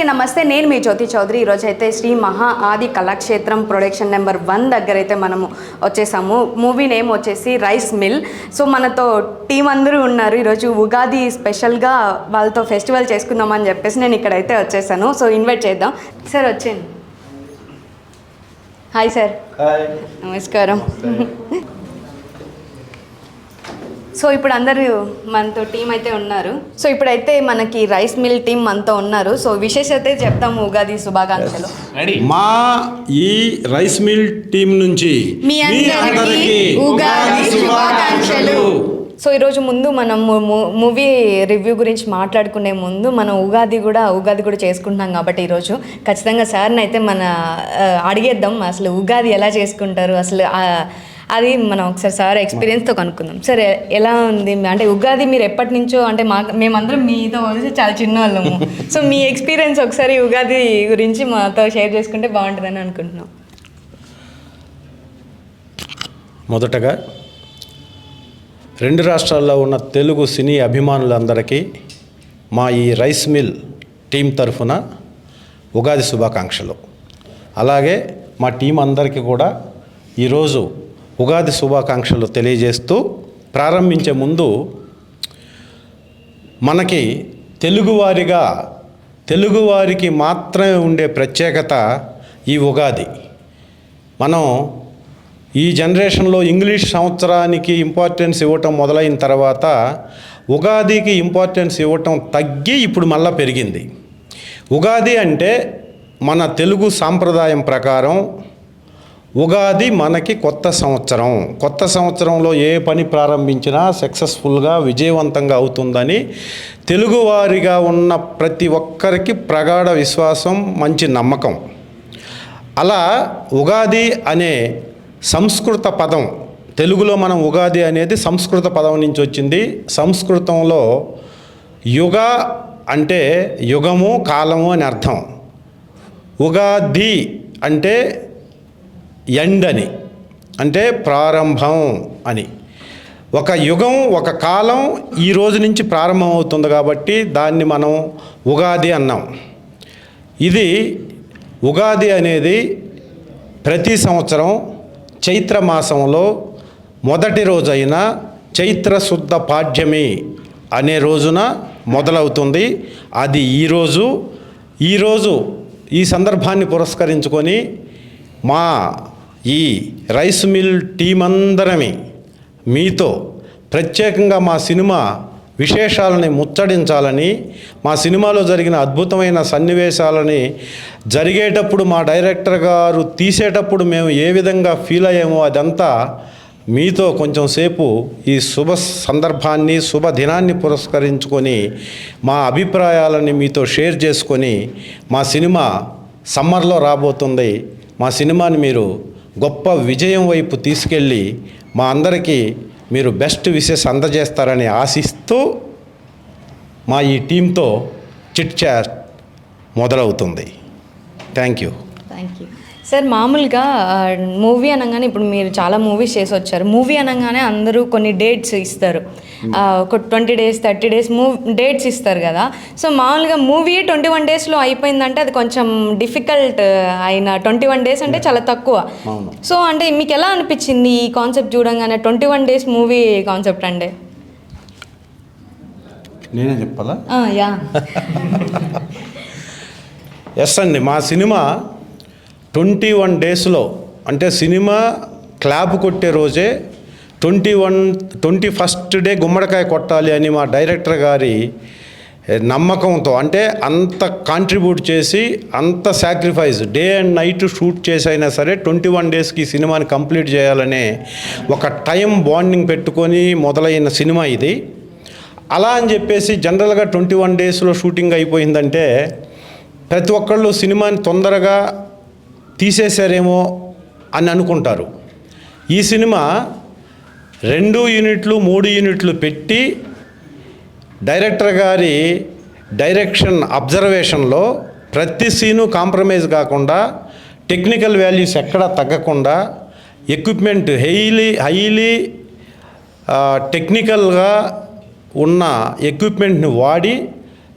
అందరికీ నమస్తే. నేను మీ జ్యోతి చౌదరి. ఈరోజు అయితే శ్రీ మహా ఆది కళాక్షేత్రం ప్రొడక్షన్ నెంబర్ 1 దగ్గర అయితే మనము వచ్చేసాము. మూవీ నేమ్ వచ్చేసి రైస్ మిల్. సో మనతో టీం అందరూ ఉన్నారు. ఈరోజు ఉగాది స్పెషల్గా వాళ్ళతో ఫెస్టివల్ చేసుకుందామని చెప్పేసి నేను ఇక్కడైతే వచ్చేసాను. సో ఇన్వైట్ చేద్దాం. సార్ వచ్చేయండి. Hi sir. నమస్కారం. సో ఇప్పుడు అందరూ మనతో టీం అయితే ఉన్నారు. సో ఇప్పుడైతే మనకి రైస్ మిల్ టీం మనతో ఉన్నారు. సో విశేషత చెప్తాము. ఉగాది శుభాకాంక్షలు. మా ఈ రైస్ మిల్ టీం నుంచి మీ అందరికీ ఉగాది శుభాకాంక్షలు. సో ఈరోజు ముందు మనం మూవీ రివ్యూ గురించి మాట్లాడుకునే ముందు మనం ఉగాది కూడా చేసుకుంటున్నాం కాబట్టి ఈరోజు ఖచ్చితంగా సార్ని అయితే అడిగేద్దాం అసలు ఉగాది ఎలా చేసుకుంటారు, అసలు అది మనం ఒకసారి సార్ ఎక్స్పీరియన్స్తో కనుక్కుందాం. సార్ ఎలా ఉంది అంటే ఉగాది మీరు ఎప్పటి నుంచో అంటే మేమందరం మీతో కలిసి చాలా చిన్న వాళ్ళము. సో మీ ఎక్స్పీరియన్స్ ఒకసారి ఉగాది గురించి మాతో షేర్ చేసుకుంటే బాగుంటుందని అనుకుంటున్నాం. మొదటగా 2 రాష్ట్రాల్లో ఉన్న తెలుగు సినీ అభిమానులందరికీ మా ఈ రైస్ మిల్ టీం తరఫున ఉగాది శుభాకాంక్షలు. అలాగే మా టీం అందరికీ కూడా ఈరోజు ఉగాది శుభాకాంక్షలు తెలియజేస్తూ ప్రారంభించే ముందు మనకి తెలుగువారికి మాత్రమే ఉండే ప్రత్యేకత ఈ ఉగాది. మనం ఈ జనరేషన్లో ఇంగ్లీష్ సంవత్సరానికి ఇంపార్టెన్స్ ఇవ్వటం మొదలైన తర్వాత ఉగాదికి ఇంపార్టెన్స్ ఇవ్వటం తగ్గి ఇప్పుడు మళ్ళా పెరిగింది. ఉగాది అంటే మన తెలుగు సాంప్రదాయం ప్రకారం ఉగాది మనకి కొత్త సంవత్సరంలో ఏ పని ప్రారంభించినా సక్సెస్ఫుల్గా విజయవంతంగా అవుతుందని తెలుగువారిగా ఉన్న ప్రతి ఒక్కరికి ప్రగాఢ విశ్వాసం, మంచి నమ్మకం. అలా ఉగాది అనే సంస్కృత పదం, తెలుగులో మనం ఉగాది అనేది సంస్కృత పదం నుంచి వచ్చింది. సంస్కృతంలో యుగ అంటే యుగము, కాలము అని అర్థం. ఉగాది అంటే ఎండ్ అని, అంటే ప్రారంభం అని. ఒక యుగం, ఒక కాలం ఈ రోజు నుంచి ప్రారంభం అవుతుంది కాబట్టి దాన్ని మనం ఉగాది అన్నాం. ఇది ఉగాది అనేది ప్రతి సంవత్సరం చైత్ర మాసంలో మొదటి రోజైన చైత్ర శుద్ధ పాడ్యమి అనే రోజున మొదలవుతుంది. అది ఈరోజు ఈ సందర్భాన్ని పురస్కరించుకొని మా ఈ రైస్ మిల్ టీం అందరమే మీతో ప్రత్యేకంగా మా సినిమా విశేషాలని ముచ్చడించాలని, మా సినిమాలో జరిగిన అద్భుతమైన సన్నివేశాలని జరిగేటప్పుడు మా డైరెక్టర్ గారు తీసేటప్పుడు మేము ఏ విధంగా ఫీల్ అయ్యామో అదంతా మీతో కొంచెం సేపు ఈ శుభ సందర్భాన్ని, శుభ దినాన్ని పురస్కరించుకొని మా అభిప్రాయాలని మీతో షేర్ చేసుకొని, మా సినిమా సమ్మర్లో రాబోతుంది, మా సినిమాని మీరు గొప్ప విజయం వైపు తీసుకెళ్ళి మా అందరికీ మీరు బెస్ట్ విషెస్ అందజేస్తారని ఆశిస్తూ మా ఈ టీంతో చిట్ చాట్ మొదలవుతుంది. Thank you. సార్, మామూలుగా మూవీ అనగానే ఇప్పుడు మీరు చాలా మూవీస్ చేసి వచ్చారు. మూవీ అనగానే అందరూ కొన్ని డేట్స్ ఇస్తారు, ఒక 20 days 30 days డేట్స్ ఇస్తారు కదా. సో మామూలుగా మూవీ 21 daysలో అయిపోయిందంటే అది కొంచెం డిఫికల్ట్. అయిన 21 days అంటే చాలా తక్కువ. సో అంటే మీకు ఎలా అనిపించింది ఈ కాన్సెప్ట్ చూడంగానే 21 days మూవీ కాన్సెప్ట్? అంటే నేనే చెప్పాలా? యా. ఎస్ అండి, మా సినిమా 21 daysలో అంటే సినిమా క్లాప్ కొట్టే రోజే 21st డే గుమ్మడికాయ కొట్టాలి అని మా డైరెక్టర్ గారి నమ్మకంతో, అంటే అంత కాంట్రిబ్యూట్ చేసి అంత sacrifice day and night shoot చేసైనా సరే 21 daysకి సినిమాని కంప్లీట్ చేయాలనే ఒక టైం బాండింగ్ పెట్టుకొని మొదలైన సినిమా ఇది. అలా అని చెప్పేసి జనరల్గా 21 daysలో షూటింగ్ అయిపోయిందంటే ప్రతి ఒక్కళ్ళు సినిమాని తొందరగా తీసేశారేమో అని అనుకుంటారు. ఈ సినిమా 2 యూనిట్లు 3 యూనిట్లు పెట్టి డైరెక్టర్ గారి డైరెక్షన్ అబ్జర్వేషన్లో ప్రతి సీను కాంప్రమైజ్ కాకుండా, టెక్నికల్ వాల్యూస్ ఎక్కడా తగ్గకుండా, ఎక్విప్మెంట్ హైలీ టెక్నికల్గా ఉన్న ఎక్విప్మెంట్ని వాడి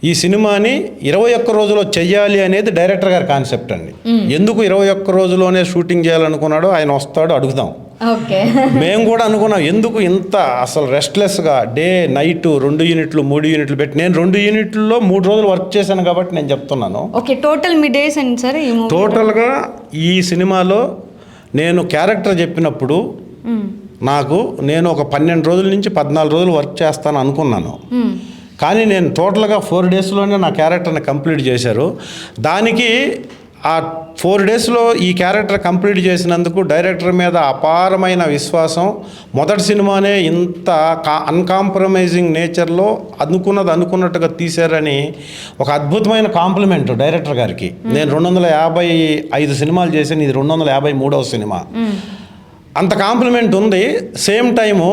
ఈ సినిమాని 21 రోజుల్లో చెయ్యాలి అనేది డైరెక్టర్ గారి కాన్సెప్ట్ అండి. ఎందుకు 21 రోజుల్లోనే షూటింగ్ చేయాలనుకున్నాడో ఆయన వస్తాడు, అడుగుదాం. ఓకే. మేము కూడా అనుకున్నాం ఎందుకు ఇంత అసలు రెస్ట్లెస్గా డే నైట్ 2 యూనిట్లు 3 యూనిట్లు పెట్టి, నేను 2 యూనిట్లలో 3 రోజులు వర్క్ చేశాను కాబట్టి నేను చెప్తున్నాను. ఓకే, టోటల్ మీ డేస్ అండి సార్ ఈ మూవీ? టోటల్గా ఈ సినిమాలో నేను క్యారెక్టర్ చెప్పినప్పుడు నేను ఒక 12 రోజుల నుంచి 14 రోజులు వర్క్ చేస్తాను అనుకున్నాను. కానీ నేను టోటల్గా 4 డేస్లోనే నా క్యారెక్టర్ని కంప్లీట్ చేశారు. దానికి ఆ 4 డేస్లో ఈ క్యారెక్టర్ కంప్లీట్ చేసినందుకు డైరెక్టర్ మీద అపారమైన విశ్వాసం. మొదటి సినిమానే ఇంత అన్కాంప్రమైజింగ్ నేచర్లో అనుకున్నట్టుగా తీశారని ఒక అద్భుతమైన కాంప్లిమెంట్ డైరెక్టర్ గారికి. నేను 255 సినిమాలు చేశాను, ఇది 253వ సినిమా. అంత కాంప్లిమెంట్ ఉంది. సేమ్ టైము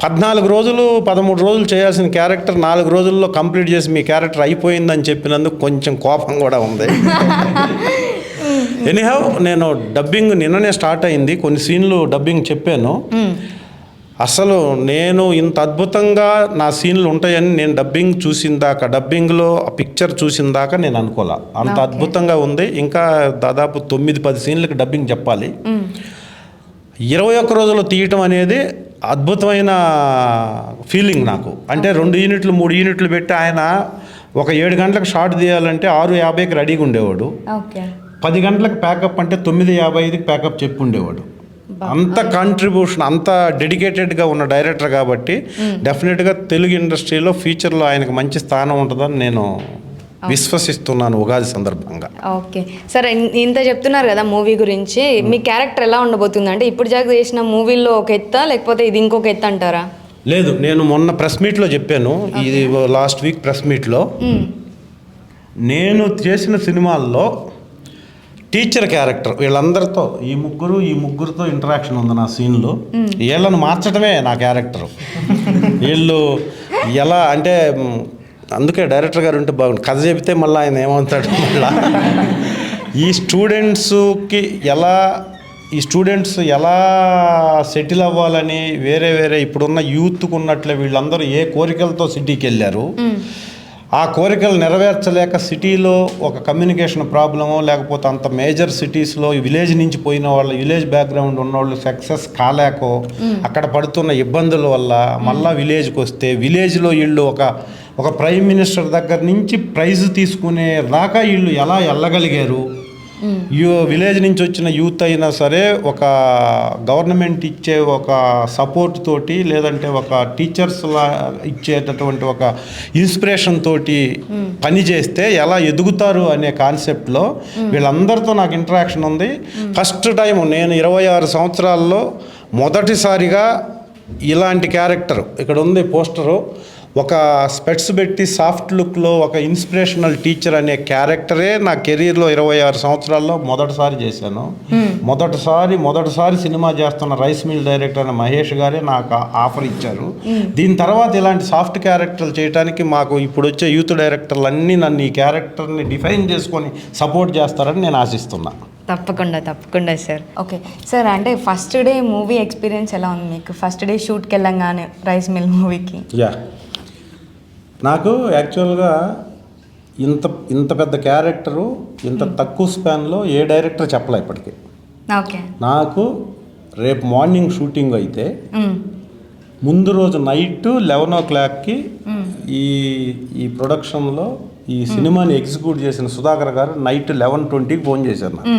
14 రోజులు 13 రోజులు చేయాల్సిన క్యారెక్టర్ 4 రోజుల్లో కంప్లీట్ చేసి మీ క్యారెక్టర్ అయిపోయిందని చెప్పినందుకు కొంచెం కోపం కూడా ఉంది. ఎనీహౌ నేను డబ్బింగ్ నిన్ననే స్టార్ట్ అయింది, కొన్ని సీన్లు డబ్బింగ్ చెప్పాను. అసలు నేను ఇంత అద్భుతంగా నా సీన్లు ఉంటాయని నేను డబ్బింగ్ చూసిన దాకా, డబ్బింగ్లో ఆ పిక్చర్ చూసిన దాకా నేను అనుకోలే. అంత అద్భుతంగా ఉంది. ఇంకా దాదాపు 9-10 సీన్లకి డబ్బింగ్ చెప్పాలి. 21 రోజుల్లో తీయటం అనేది అద్భుతమైన ఫీలింగ్ నాకు. అంటే 2 యూనిట్లు 3 యూనిట్లు పెట్టి ఆయన ఒక 7 గంటలకు షార్ట్ తీయాలంటే 6:50కి రెడీగా ఉండేవాడు. 10 గంటలకు ప్యాకప్ అంటే 9:55కి ప్యాకప్ చెప్పి ఉండేవాడు. అంత కాంట్రిబ్యూషన్, అంత డెడికేటెడ్గా ఉన్న డైరెక్టర్ కాబట్టి డెఫినెట్గా తెలుగు ఇండస్ట్రీలో ఫ్యూచర్లో ఆయనకు మంచి స్థానం ఉంటుందని నేను విశ్వసిస్తున్నాను ఉగాది సందర్భంగా. ఓకే సార్, ఇంత చెప్తున్నారు కదా మూవీ గురించి, మీ క్యారెక్టర్ ఎలా ఉండబోతుంది? అంటే ఇప్పుడు జాగ్రత్త చేసిన మూవీలో ఒక ఎత్తా, లేకపోతే ఇది ఇంకొక ఎత్త అంటారా? లేదు, నేను మొన్న ప్రెస్ మీట్లో చెప్పాను, ఇది లాస్ట్ వీక్ ప్రెస్ మీట్లో, నేను చేసిన సినిమాల్లో టీచర్ క్యారెక్టర్ వీళ్ళందరితో ఈ ముగ్గురుతో ఇంటరాక్షన్ ఉంది నా సీన్లో. వీళ్ళను మార్చడమే నా క్యారెక్టర్. వీళ్ళు ఎలా అంటే, అందుకే డైరెక్టర్ గారు ఉంటే బాగుంది. కథ చెబితే మళ్ళీ ఆయన ఏమవుతాడు, మళ్ళా ఈ స్టూడెంట్స్ ఎలా సెటిల్ అవ్వాలని వేరే ఇప్పుడున్న యూత్కు ఉన్నట్లే వీళ్ళందరూ ఏ కోరికలతో సిటీకి వెళ్ళారు, ఆ కోరికలు నెరవేర్చలేక సిటీలో ఒక కమ్యూనికేషన్ ప్రాబ్లమో, లేకపోతే అంత మేజర్ సిటీస్లో విలేజ్ నుంచి పోయిన వాళ్ళు, విలేజ్ బ్యాక్గ్రౌండ్ ఉన్నవాళ్ళు సక్సెస్ కాలేకో అక్కడ పడుతున్న ఇబ్బందుల వల్ల మళ్ళీ విలేజ్కి వస్తే, విలేజ్లో వీళ్ళు ఒక ప్రైమ్ మినిస్టర్ దగ్గర నుంచి ప్రైజ్ తీసుకునే దాకా వీళ్ళు ఎలా వెళ్ళగలిగారు. విలేజ్ నుంచి వచ్చిన యూత్ అయినా సరే ఒక గవర్నమెంట్ ఇచ్చే ఒక సపోర్ట్ తోటి, లేదంటే ఒక టీచర్స్లా ఇచ్చేటటువంటి ఒక ఇన్స్పిరేషన్ తోటి పని చేస్తే ఎలా ఎదుగుతారు అనే కాన్సెప్ట్లో వీళ్ళందరితో నాకు ఇంటరాక్షన్ ఉంది. ఫస్ట్ టైం నేను 26 సంవత్సరాల్లో మొదటిసారిగా ఇలాంటి క్యారెక్టర్, ఇక్కడ ఉంది పోస్టరు, ఒక స్పెట్స్ పెట్టి సాఫ్ట్ లుక్లో ఒక ఇన్స్పిరేషనల్ టీచర్ అనే క్యారెక్టరే నా కెరీర్లో 26 సంవత్సరాల్లో మొదటిసారి చేశాను. మొదటిసారి సినిమా చేస్తున్న రైస్ మిల్ డైరెక్టర్ అయిన మహేష్ గారే నాకు ఆఫర్ ఇచ్చారు. దీని తర్వాత ఇలాంటి సాఫ్ట్ క్యారెక్టర్లు చేయడానికి మాకు ఇప్పుడు వచ్చే యూత్ డైరెక్టర్లు అన్నీ నన్ను ఈ క్యారెక్టర్ని డిఫైన్ చేసుకొని సపోర్ట్ చేస్తారని నేను ఆశిస్తున్నా. తప్పకుండా సార్. ఓకే సార్, అంటే ఫస్ట్ డే మూవీ ఎక్స్పీరియన్స్ ఎలా ఉంది మీకు? ఫస్ట్ డే షూట్కి వెళ్ళంగానే రైస్ మిల్ మూవీకి. నాకు యాక్చువల్గా ఇంత పెద్ద క్యారెక్టరు ఇంత తక్కువ స్పాన్లో ఏ డైరెక్టర్ చెప్పలే ఇప్పటికీ. ఓకే. నాకు రేపు మార్నింగ్ షూటింగ్ అయితే ముందు రోజు నైట్ 11 o'clockకి ఈ ప్రొడక్షన్లో ఈ సినిమాని ఎగ్జిక్యూట్ చేసిన సుధాకర్ గారు నైట్ 11:20కి ఫోన్ చేశారు నాకు.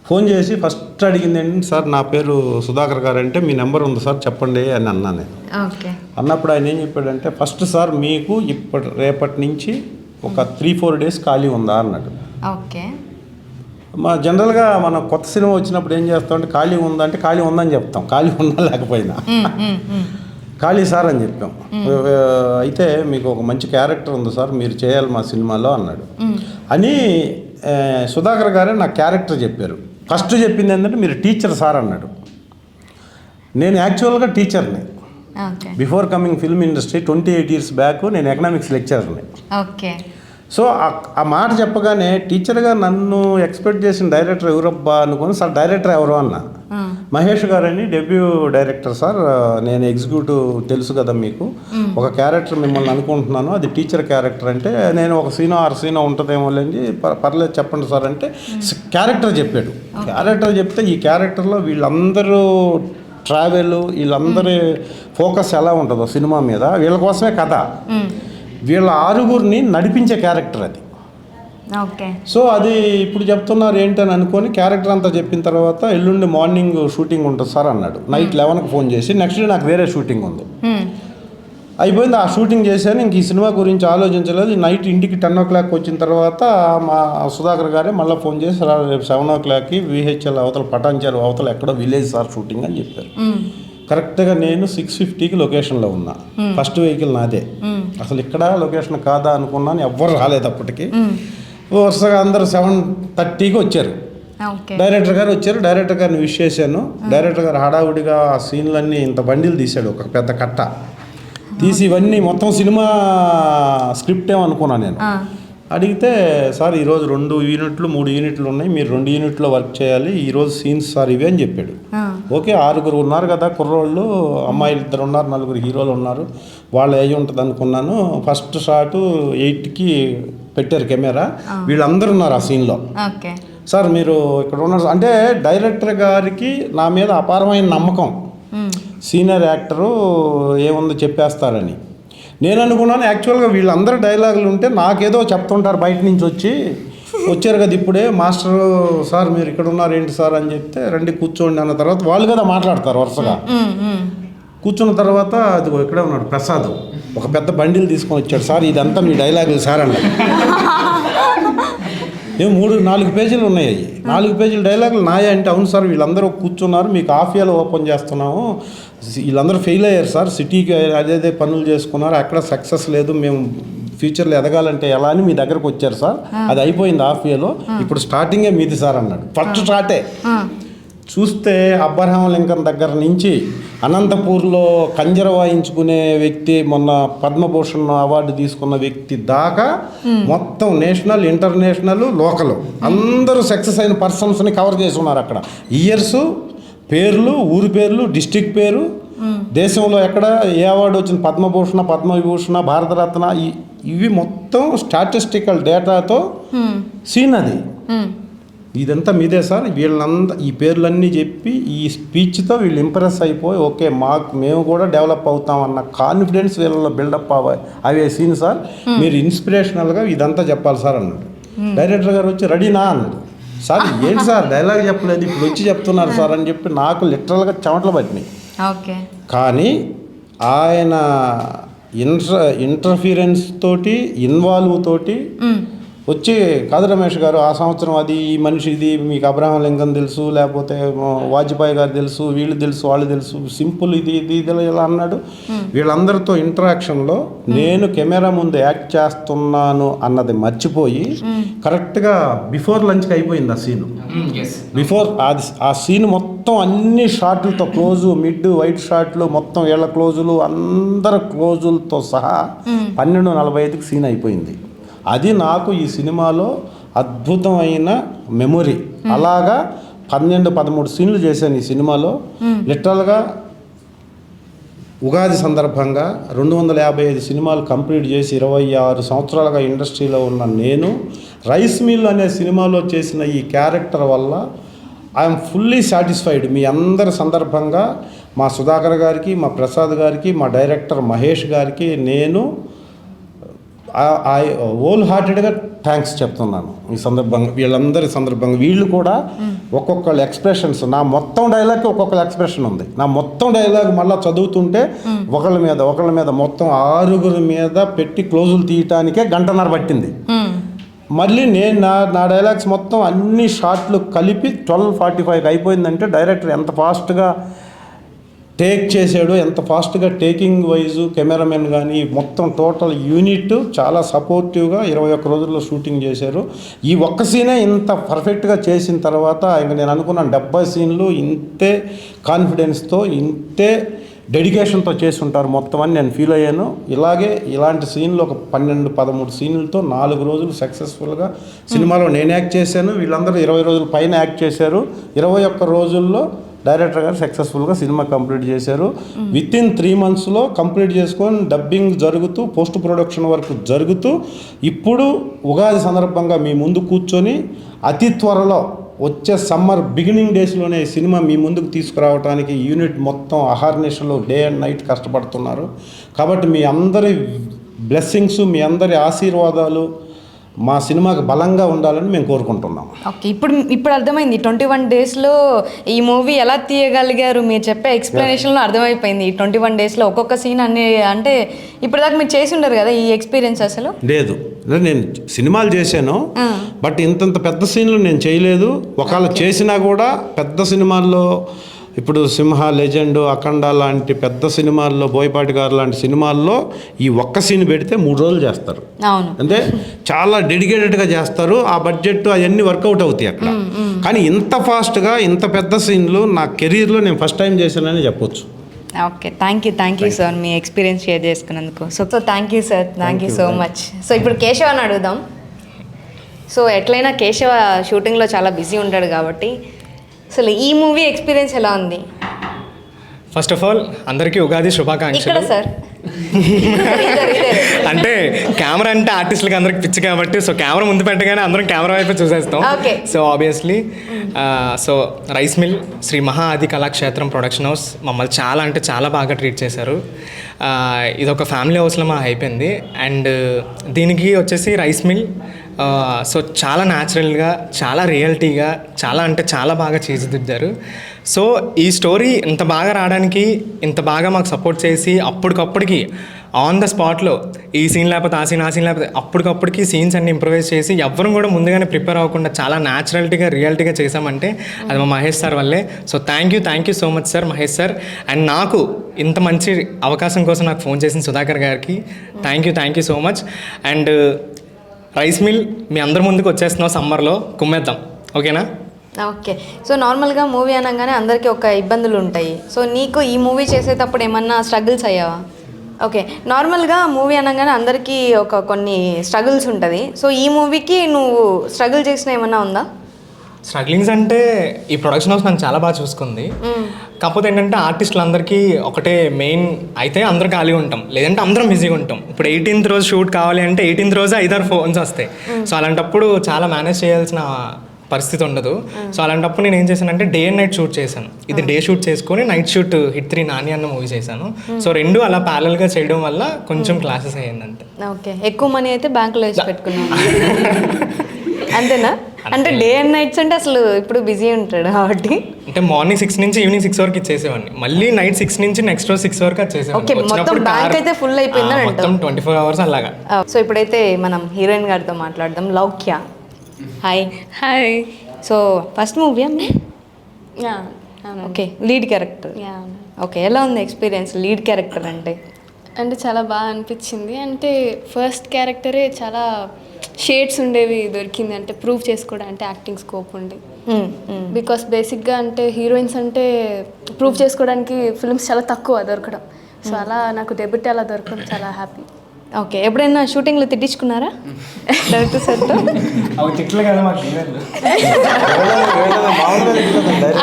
ఫోన్ చేసి ఫస్ట్ అడిగింది ఏంటంటే, సార్ నా పేరు సుధాకర్ గారు అంటే మీ నెంబర్ ఉంది సార్ చెప్పండి అని అన్నా నేను. అన్నప్పుడు ఆయన ఏం చెప్పాడంటే, ఫస్ట్ సార్ మీకు రేపటి నుంచి ఒక 3-4 డేస్ ఖాళీ ఉందా అన్నాడు. ఓకే. జనరల్గా మనం కొత్త సినిమా వచ్చినప్పుడు ఏం చేస్తామంటే ఖాళీ ఉందా అంటే ఖాళీ ఉందని చెప్తాం, ఖాళీ ఉన్నా లేకపోయినా. ఖాళీ సార్ అని చెప్పాం. అయితే మీకు ఒక మంచి క్యారెక్టర్ ఉంది సార్, మీరు చేయాలి మా సినిమాలో అన్నాడు. అని సుధాకర్ గారే నాకు క్యారెక్టర్ చెప్పారు. ఫస్ట్ చెప్పింది ఏంటంటే మీరు టీచర్ సార్ అన్నాడు. నేను యాక్చువల్గా టీచర్ని. Before coming film industry 28 years back నేను ఎకనామిక్స్ లెక్చరర్ని. ఓకే. సో ఆ మాట చెప్పగానే టీచర్గా నన్ను ఎక్స్పెక్ట్ చేసిన డైరెక్టర్ ఎవరబ్బా అనుకుని, సార్ డైరెక్టర్ ఎవరు అన్నా. మహేష్ గారని డెబ్యూ డైరెక్టర్ సార్. నేను ఎగ్జిక్యూటివ్ తెలుసు కదా మీకు. ఒక క్యారెక్టర్ మిమ్మల్ని అనుకుంటున్నాను, అది టీచర్ క్యారెక్టర్ అంటే నేను ఒక సీనో 6 సీనో ఉంటుందేమో లేండి, పర్లేదు చెప్పండి సార్ అంటే క్యారెక్టర్ చెప్పాడు. క్యారెక్టర్ చెప్తే ఈ క్యారెక్టర్లో వీళ్ళందరూ ట్రావెల్, వీళ్ళందరి ఫోకస్ ఎలా ఉంటుందో సినిమా మీద, వీళ్ళ కోసమే కథ, వీళ్ళ 6గురిని నడిపించే క్యారెక్టర్ అది. ఓకే. సో అది ఇప్పుడు చెప్తున్నారు ఏంటని అనుకొని క్యారెక్టర్ అంతా చెప్పిన తర్వాత ఎల్లుండి మార్నింగ్ షూటింగ్ ఉంటుంది సార్ అన్నాడు. నైట్ 11కి ఫోన్ చేసి నెక్స్ట్ డే నాకు వేరే షూటింగ్ ఉంది. అయిపోయింది, ఆ షూటింగ్ చేశాను. ఇంక ఈ సినిమా గురించి ఆలోచించలేదు. నైట్ ఇంటికి 10 o'clock వచ్చిన తర్వాత మా సుధాకర్ గారే మళ్ళీ ఫోన్ చేసి రేపు 7 o'clockకి విహెచ్ఎల్ అవతల పటాన్చేరు అవతల ఎక్కడో విలేజ్ సార్ షూటింగ్ అని చెప్పారు. కరెక్ట్గా నేను 6:50కి లొకేషన్లో ఉన్నా. ఫస్ట్ వెహికల్ నాదే. అసలు ఇక్కడ లొకేషన్ కాదా అనుకున్నాను, ఎవ్వరు రాలేదు అప్పటికి. వరుసగా అందరూ 7:30కి వచ్చారు. డైరెక్టర్ గారు వచ్చారు. డైరెక్టర్ గారిని విష్ చేశాను. డైరెక్టర్ గారు హడావుడిగా ఆ సీన్లన్నీ ఇంత బండిలు తీశాడు, ఒక పెద్ద కట్ట తీసి ఇవన్నీ మొత్తం సినిమా స్క్రిప్ట్ ఏమనుకున్నాను నేను. అడిగితే సార్ ఈరోజు 2 యూనిట్లు 3 యూనిట్లు ఉన్నాయి, మీరు 2 యూనిట్లో వర్క్ చేయాలి, ఈరోజు సీన్స్ సార్ ఇవి అని చెప్పాడు. ఓకే, 6 ఉన్నారు కదా కుర్రోళ్ళు, అమ్మాయిలు 2 ఉన్నారు, 4 హీరోలు ఉన్నారు, వాళ్ళ ఏజ్ ఉంటుంది అనుకున్నాను. ఫస్ట్ షాట్ 8కి పెట్టారు కెమెరా, వీళ్ళందరూ ఉన్నారు ఆ సీన్లో. సార్ మీరు ఇక్కడ ఉన్నారు అంటే డైరెక్టర్ గారికి నా మీద అపారమైన నమ్మకం, సీనియర్ యాక్టరు ఏముందో చెప్పేస్తారని. నేను అనుకున్నాను యాక్చువల్గా వీళ్ళందరూ డైలాగులు ఉంటే నాకేదో చెప్తుంటారు బయట నుంచి వచ్చారు కదా ఇప్పుడే మాస్టర్ సార్ మీరు ఇక్కడ ఉన్నారు ఏంటి సార్ అని చెప్తే రండి కూర్చోండి అన్న తర్వాత వాళ్ళు కదా మాట్లాడతారు వరుసగా. కూర్చున్న తర్వాత అది ఇక్కడే ఉన్నాడు ప్రసాద్, ఒక పెద్ద బండిలు తీసుకొని వచ్చాడు. సార్ ఇదంతా మీ డైలాగులు సార్ అన్నాడు. ఏం 3-4 పేజీలు ఉన్నాయి, 4 పేజీల డైలాగులు నాయే అంటే అవును సార్ వీళ్ళందరూ కూర్చున్నారు, మీకు ఆఫియాలో ఓపెన్ చేస్తున్నాము, వీళ్ళందరూ ఫెయిల్ అయ్యారు సార్, సిటీకి అదే పనులు చేసుకున్నారు, అక్కడ సక్సెస్ లేదు, మేము ఫ్యూచర్లో ఎదగాలంటే ఎలా అని మీ దగ్గరకు వచ్చారు సార్, అది అయిపోయింది ఆఫియాలో, ఇప్పుడు స్టార్టింగే మీది సార్ అన్నాడు. ఫస్ట్ స్టార్టే చూస్తే అబ్రహాం లింకన్ దగ్గర నుంచి అనంతపూర్లో కంజర వాయించుకునే వ్యక్తి, మొన్న పద్మభూషణ్ అవార్డు తీసుకున్న వ్యక్తి దాకా మొత్తం నేషనల్, ఇంటర్నేషనల్, లోకల్ అందరూ సక్సెస్ అయిన పర్సన్స్ని కవర్ చేసి ఉన్నారు. అక్కడ ఇయర్స్, పేర్లు, ఊరి పేర్లు, డిస్ట్రిక్ట్ పేరు, దేశంలో ఎక్కడ ఏ అవార్డు వచ్చిన, పద్మభూషణ, పద్మవిభూషణ, భారతరత్న, ఇవి మొత్తం స్టాటిస్టికల్ డేటాతో సీన్ అది. ఇదంతా మీదే సార్, వీళ్ళంతా ఈ పేర్లన్నీ చెప్పి ఈ స్పీచ్తో వీళ్ళు ఇంప్రెస్ అయిపోయి ఓకే మేము కూడా డెవలప్ అవుతామన్న కాన్ఫిడెన్స్ వీళ్ళలో బిల్డప్ అవే సీన్ సార్, మీరు ఇన్స్పిరేషనల్గా ఇదంతా చెప్పాలి సార్ అన్నాడు. డైరెక్టర్ గారు వచ్చి రెడీనా అన్నాడు. సార్ ఏంటి సార్ డైలాగ్ చెప్పలేదు, ఇప్పుడు వచ్చి చెప్తున్నారు సార్ అని చెప్పి నాకు లిటరల్గా చెమటలు పట్టినాయి. కానీ ఆయన ఇంటర్ఫీరెన్స్ తోటి, ఇన్వాల్వ్ తోటి వచ్చి కాదు రమేష్ గారు ఆ సంవత్సరం అది ఈ మనిషి ఇది మీకు అబ్రహాం లింకన్ తెలుసు, లేకపోతే వాజ్పేయి గారు తెలుసు, వీళ్ళు తెలుసు, వాళ్ళు తెలుసు, సింపుల్ ఇది ఇలా అన్నాడు. వీళ్ళందరితో ఇంటరాక్షన్లో నేను కెమెరా ముందు యాక్ట్ చేస్తున్నాను అన్నది మర్చిపోయి కరెక్ట్గా బిఫోర్ లంచ్కి అయిపోయింది ఆ సీను. బిఫోర్ ఆ సీన్ మొత్తం అన్ని షాట్లతో క్లోజు, మిడ్, వైట్ షాట్లు, మొత్తం వీళ్ళ క్లోజులు, అందరు క్లోజులతో సహా 12:45కి సీన్ అయిపోయింది. అది నాకు ఈ సినిమాలో అద్భుతమైన మెమొరీ. అలాగా 12-13 సీన్లు చేశాను ఈ సినిమాలో. లిటరల్గా ఉగాది సందర్భంగా 255 సినిమాలు కంప్లీట్ చేసి 26 సంవత్సరాలుగా ఇండస్ట్రీలో ఉన్న నేను రైస్ మిల్ అనే సినిమాలో చేసిన ఈ క్యారెక్టర్ వల్ల ఐఎమ్ ఫుల్లీ సాటిస్ఫైడ్. మీ అందరి సందర్భంగా మా సుధాకర్ గారికి, మా ప్రసాద్ గారికి, మా డైరెక్టర్ మహేష్ గారికి నేను హోల్ హార్టెడ్గా థ్యాంక్స్ చెప్తున్నాను ఈ సందర్భంగా. వీళ్ళందరి సందర్భంగా వీళ్ళు కూడా ఒక్కొక్కళ్ళ ఎక్స్ప్రెషన్స్, నా మొత్తం డైలాగ్కి ఒక్కొక్కళ్ళ ఎక్స్ప్రెషన్ ఉంది. నా మొత్తం డైలాగ్ మళ్ళీ చదువుతుంటే ఒకళ్ళ మీద మొత్తం 6 మీద పెట్టి క్లోజులు తీయటానికే 1.5 గంట పట్టింది. మళ్ళీ నేను నా డైలాగ్స్ మొత్తం అన్ని షాట్లు కలిపి 12:45కి అయిపోయిందంటే డైరెక్టర్ ఎంత ఫాస్ట్గా టేక్ చేశాడు, ఎంత ఫాస్ట్గా టేకింగ్ వైజు కెమెరామెన్ కానీ మొత్తం టోటల్ యూనిట్ చాలా సపోర్టివ్గా 21 రోజుల్లో షూటింగ్ చేశారు. ఈ ఒక్క సీనే ఇంత పర్ఫెక్ట్గా చేసిన తర్వాత ఇంక నేను అనుకున్నాను 70 సీన్లు ఇంతే కాన్ఫిడెన్స్తో, ఇంతే డెడికేషన్తో చేసి ఉంటారు మొత్తం అని నేను ఫీల్ అయ్యాను. ఇలాంటి సీన్లు ఒక 12-13 సీన్లతో 4 రోజులు సక్సెస్ఫుల్గా సినిమాలో నేను యాక్ట్ చేశాను. వీళ్ళందరూ 20 రోజుల పైన యాక్ట్ చేశారు. 21 రోజుల్లో డైరెక్టర్ గారు సక్సెస్ఫుల్గా సినిమా కంప్లీట్ చేశారు. విత్ ఇన్ 3 monthsలో కంప్లీట్ చేసుకొని డబ్బింగ్ జరుగుతూ పోస్ట్ ప్రొడక్షన్ వర్క్ జరుగుతూ ఇప్పుడు ఉగాది సందర్భంగా మీ ముందు కూర్చొని అతి త్వరలో వచ్చే సమ్మర్ బిగినింగ్ డేస్లోనే సినిమా మీ ముందుకు తీసుకురావడానికి యూనిట్ మొత్తం అహర్నిశలు డే అండ్ నైట్ కష్టపడుతున్నారు. కాబట్టి మీ అందరి బ్లెస్సింగ్స్, మీ అందరి ఆశీర్వాదాలు మా సినిమాకి బలంగా ఉండాలని మేము కోరుకుంటున్నాము. ఓకే, ఇప్పుడు అర్థమైంది 21 daysలో ఈ మూవీ ఎలా తీయగలిగారు. మీరు చెప్పే ఎక్స్ప్లెనేషన్లో అర్థమైపోయింది. ఈ 21 daysలో ఒక్కొక్క సీన్ అన్ని అంటే ఇప్పటిదాకా మీరు చేసి ఉండరు కదా ఈ ఎక్స్పీరియన్స్ అసలు. లేదు, నేను సినిమాలు చేశాను, బట్ ఇంతంత పెద్ద సీన్లు నేను చేయలేదు. ఒకవేళ చేసినా కూడా పెద్ద సినిమాల్లో ఇప్పుడు సింహ, లెజెండ్, అఖండ లాంటి పెద్ద సినిమాల్లో, బోయపాటి గారు లాంటి సినిమాల్లో ఈ ఒక్క సీన్ పెడితే 3 రోజులు చేస్తారు. అవును, అంటే చాలా డెడికేటెడ్గా చేస్తారు. ఆ బడ్జెట్ అవన్నీ వర్కౌట్ అవుతాయి అక్కడ. కానీ ఇంత ఫాస్ట్గా ఇంత పెద్ద సీన్లు నా కెరీర్లో నేను ఫస్ట్ టైం చేశానని చెప్పొచ్చు. ఓకే, థ్యాంక్ యూ సార్ మీ ఎక్స్పీరియన్స్ షేర్ చేసుకున్నందుకు. So thank you sir, thank you so much. So ఇప్పుడు కేశవాని అడుగుదాం. సో ఎట్లయినా కేశవ షూటింగ్లో చాలా బిజీ ఉంటాడు కాబట్టి అసలు ఈ మూవీ ఎక్స్పీరియన్స్ ఎలా ఉంది? ఫస్ట్ ఆఫ్ ఆల్ అందరికీ ఉగాది శుభాకాంక్షలు. ఇక్కడ సార్ అంటే కెమెరా అంటే ఆర్టిస్టులకి అందరికి పిచ్చి కాబట్టి సో కెమెరా ముందు పెట్టగానే అందరం కెమెరా వైపు చూసేస్తాం. So obviously so rice mill Shri Maha Adi Kalakshetram production house మమ్మల్ని చాలా అంటే చాలా బాగా ట్రీట్ చేశారు. ఇది ఒక ఫ్యామిలీ హౌస్లో మా అయిపోయింది. అండ్ దీనికి వచ్చేసి రైస్ మిల్ సో చాలా న్యాచురల్గా, చాలా రియాలిటీగా, చాలా అంటే చాలా బాగా తీర్చిదిద్దారు. సో ఈ స్టోరీ ఇంత బాగా రావడానికి, ఇంత బాగా మాకు సపోర్ట్ చేసి అప్పటికప్పటికి ఆన్ ద స్పాట్లో ఈ సీన్ లేకపోతే ఆ సీన్ లేకపోతే అప్పటికప్పటికి సీన్స్ అన్ని ఇంప్రవైజ్ చేసి ఎవ్వరం కూడా ముందుగానే ప్రిపేర్ అవ్వకుండా చాలా న్యాచురాలిటీగా, రియాలిటీగా చేసామంటే అది మా మహేష్ సార్ వల్లే. So thank you so much sir, Mahesh sir. And నాకు ఇంత మంచి అవకాశం కోసం నాకు ఫోన్ చేసిన సుధాకర్ గారికి thank you so much. And rice mill మీ అందరి ముందుకు వచ్చేస్తున్నాం, సమ్మర్లో కుమ్మేద్దాం, ఓకేనా? ఓకే. సో నార్మల్గా మూవీ అనగానే అందరికీ ఒక ఇబ్బందులు ఉంటాయి. సో నీకు ఈ మూవీ చేసేటప్పుడు ఏమన్నా స్ట్రగుల్స్ అయ్యావా? ఓకే, నార్మల్గా మూవీ అనగానే అందరికీ కొన్ని స్ట్రగుల్స్ ఉంటుంది. సో ఈ మూవీకి నువ్వు స్ట్రగుల్ చేసిన ఏమన్నా ఉందా? స్ట్రగ్లింగ్స్ అంటే ఈ ప్రొడక్షన్ హౌస్ నన్ను చాలా బాగా చూసుకుంది. కాకపోతే ఏంటంటే ఆర్టిస్టులందరికీ ఒకటే మెయిన్ అయితే అందరూ ఖాళీగా ఉంటాం, లేదంటే అందరం బిజీగా ఉంటాం. ఇప్పుడు 18th రోజు షూట్ కావాలి అంటే 18th రోజు 5 ఫోన్స్ వస్తాయి. సో అలాంటప్పుడు చాలా మేనేజ్ చేయాల్సిన పరిస్థితి ఉండదు. సో అలాంటప్పుడు నేను ఏం చేశానంటే డే అండ్ నైట్ షూట్ చేశాను. ఇది డే షూట్ చేసుకొని నైట్ షూట్ హిట్ 3 నాని అన్న మూవీ చేశాను. సో 2 అలా ప్యారల్గా చేయడం వల్ల కొంచెం క్లాసెస్ అయ్యింది అంతే. ఓకే, ఎక్కువ మనీ అయితే బ్యాంకులో వేసి పెట్టుకున్నాను అంతేనా? అంటే డే అండ్ నైట్స్ అంటే అసలు ఇప్పుడు బిజీ ఉంటాడు కాబట్టి అంటే మార్నింగ్ 6 నుంచి ఈవినింగ్ 6 వరకు ఇచ్చేసేవాడిని. మళ్ళీ నైట్ 6 నుంచి నెక్స్ట్ రోజు 6 వరకు ఓకే, మొత్తం బ్యాంక్ అయితే ఫుల్ అయిపోయిందా? మొత్తం 24 hours అలాగా. సో ఇప్పుడైతే మనం హీరోయిన్ గారితో మాట్లాడదాం. Loukya, hi. Hi. So first movie yeah, okay, lead character. Yeah. Okay, ఎలా ఉంది ఎక్స్పీరియన్స్ లీడ్ క్యారెక్టర్ అంటే? అంటే చాలా బాగా అనిపించింది. అంటే ఫస్ట్ క్యారెక్టరే చాలా షేడ్స్ ఉండేవి దొరికింది, అంటే ప్రూవ్ చేసుకోవడం, అంటే యాక్టింగ్ స్కోప్ ఉండి. బికాస్ బేసిక్గా అంటే హీరోయిన్స్ అంటే ప్రూవ్ చేసుకోవడానికి ఫిల్మ్స్ చాలా తక్కువ దొరకడం. సో అలా నాకు డెబ్యూట్ అలా దొరకడం చాలా హ్యాపీ. ఓకే, ఎప్పుడైనా షూటింగ్లో తిట్టించుకున్నారా డైరెక్టర్ సార్తో?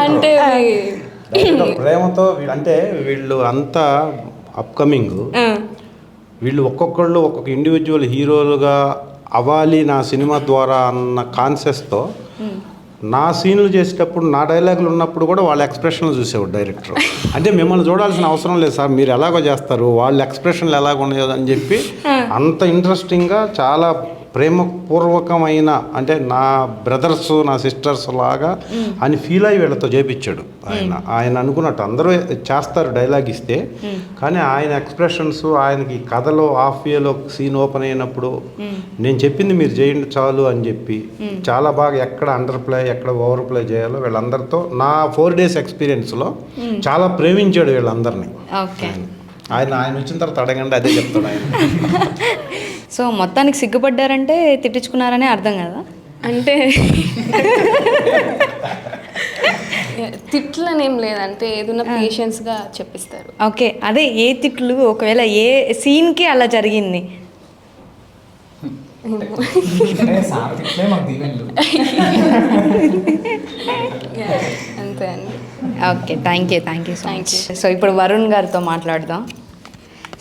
అంటే ప్రేమతో అంటే వీళ్ళు అంతా అప్కమింగ్, వీళ్ళు ఒక్కొక్కళ్ళు ఒక్కొక్క ఇండివిజువల్ హీరోలుగా అవ్వాలి నా సినిమా ద్వారా అన్న కాన్సెప్ట్తో నా సీన్లు చేసేటప్పుడు నా డైలాగులు ఉన్నప్పుడు కూడా వాళ్ళ ఎక్స్ప్రెషన్లు చూసేవాడు డైరెక్టర్. అంటే మిమ్మల్ని చూడాల్సిన అవసరం లేదు సార్, మీరు ఎలాగో చేస్తారు, వాళ్ళ ఎక్స్ప్రెషన్లు ఎలాగ ఉండదు అని చెప్పి అంత ఇంట్రెస్టింగ్గా చాలా ప్రేమపూర్వకమైన, అంటే నా బ్రదర్స్ నా సిస్టర్స్ లాగా అని ఫీల్ అయ్యి వీళ్ళతో చేపించాడు ఆయన అనుకున్నట్టు. అందరూ చేస్తారు డైలాగ్ ఇస్తే, కానీ ఆయన ఎక్స్ప్రెషన్స్, ఆయనకి కథలో హాఫ్ వేలో సీన్ ఓపెన్ అయినప్పుడు నేను చెప్పింది మీరు చేయండి చాలు అని చెప్పి చాలా బాగా ఎక్కడ అండర్ ప్లే ఎక్కడ ఓవర్ ప్లే చేయాలో వీళ్ళందరితో నా 4 days ఎక్స్పీరియన్స్లో చాలా ప్రేమించాడు వీళ్ళందరినీ. ఆయన వచ్చిన తర్వాత అడగండి, అదే చెప్తాడు ఆయన. సో మొత్తానికి సిగ్గుపడ్డారంటే తిట్టించుకున్నారనే అర్థం కదా? అంటే తిట్లనేం లేదంటే ఏదైనా పేషెన్స్గా చెప్పిస్తారు. ఓకే, అదే ఏ తిట్లు ఒకవేళ ఏ సీన్కి అలా జరిగింది? అంతే అండి. Okay, thank you so much. So ఇప్పుడు వరుణ్ గారితో మాట్లాడదాం.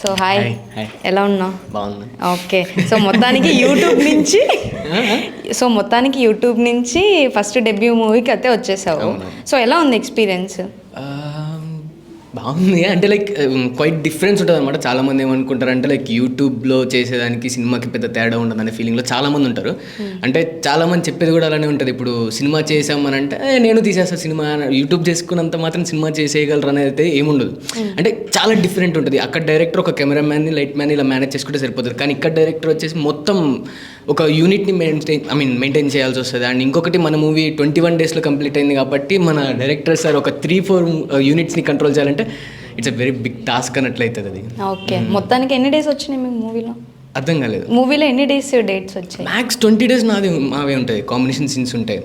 So hi, Hi. ఎలా ఉన్నావు? బాగుంది. ఓకే, సో మొత్తానికి యూట్యూబ్ నుంచి ఫస్ట్ డెబ్యూ మూవీకి అయితే వచ్చేసావు. సో ఎలా ఉంది ఎక్స్పీరియన్స్? బాగుంది అంటే లైక్ క్వైట్ డిఫరెన్స్ ఉంటుంది అనమాట. చాలామంది ఏమనుకుంటారు అంటే లైక్ యూట్యూబ్లో చేసేదానికి సినిమాకి పెద్ద తేడా ఉండదు అనే ఫీలింగ్లో చాలామంది ఉంటారు. అంటే చాలామంది చెప్పేది కూడా అలానే ఉంటుంది. ఇప్పుడు సినిమా చేసామని అంటే నేను తీసేస్తాను సినిమా, యూట్యూబ్ చేసుకున్నంత మాత్రం సినిమా చేసేయగలరు అనేది అయితే ఏముండదు. అంటే చాలా డిఫరెంట్ ఉంటుంది. అక్కడ డైరెక్టర్ ఒక కెమెరామ్యాన్ని, లైట్ మ్యాన్ ఇలా మేనేజ్ చేసుకుంటే సరిపోతుంది. కానీ ఇక్కడ డైరెక్టర్ వచ్చేసి మొత్తం ఒక యూనిట్ని మెయింటైన్ చేయాల్సి వస్తుంది. అండ్ ఇంకొకటి మన మూవీ 21 daysలో కంప్లీట్ అయింది కాబట్టి మన డైరెక్టర్ సార్ ఒక 3-4 యూనిట్స్ని కంట్రోల్ చేయాలంటే it's a very big task అన్నట్లయితుంది అది. ఓకే, మొత్తానికి ఎన్ని డేస్ వచ్చినాయి మీకు మూవీలో? అర్థం కాలేదు. మూవీలో ఎన్ని డేట్స్ వచ్చాయి? మ్యాక్స్ 20 days మావే ఉంటాయి, కాంబినేషన్ సీన్స్ ఉంటాయి.